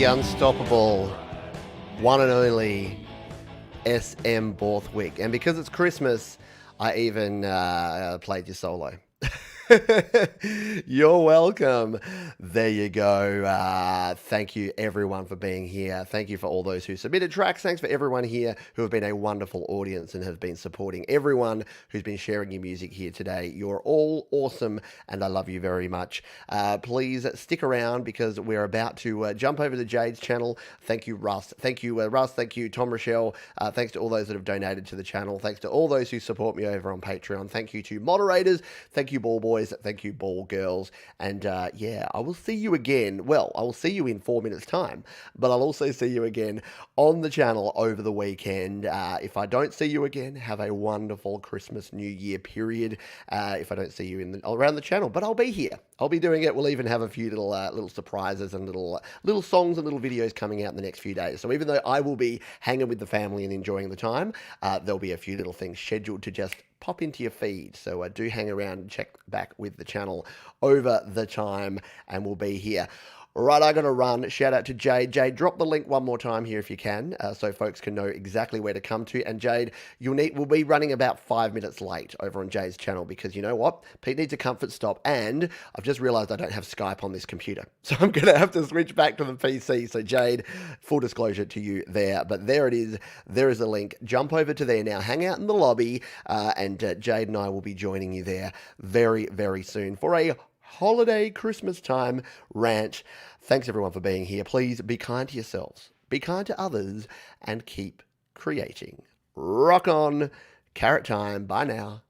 S1: Unstoppable, one and only SM Borthwick. And because it's Christmas, I even played your solo. You're welcome. There you go. Thank you, everyone, for being here. Thank you for all those who submitted tracks. Thanks for everyone here who have been a wonderful audience and have been supporting everyone who's been sharing your music here today. You're all awesome, and I love you very much. Please stick around because we're about to jump over to Jade's channel. Thank you, Russ. Thank you, Russ. Thank you, Tom Rochelle. Thanks to all those that have donated to the channel. Thanks to all those who support me over on Patreon. Thank you to moderators. Thank you, ball boys. Thank you, ball girls. And yeah, I will see you again. Well, I will see you in 4 minutes' time, but I'll also see you again on the channel over the weekend. If I don't see you again, have a wonderful Christmas, New Year period. If I don't see you around the channel, but I'll be here. I'll be doing it. We'll even have a few little surprises and little songs and little videos coming out in the next few days. So even though I will be hanging with the family and enjoying the time, there'll be a few little things scheduled to just pop into your feed. So do hang around and check back with the channel over the time, and we'll be here. Right, I got to run. Shout out to Jade. Jade, drop the link one more time here if you can, so folks can know exactly where to come to. And Jade, we'll be running about 5 minutes late over on Jade's channel because you know what? Pete needs a comfort stop, and I've just realized I don't have Skype on this computer, so I'm going to have to switch back to the PC. So Jade, full disclosure to you there, but there it is. There is a link. Jump over to there now. Hang out in the lobby, and Jade and I will be joining you there very, very soon for a holiday Christmas time rant. Thanks everyone for being here. Please be kind to yourselves, be kind to others, and keep creating. Rock on. Carrot time. Bye now.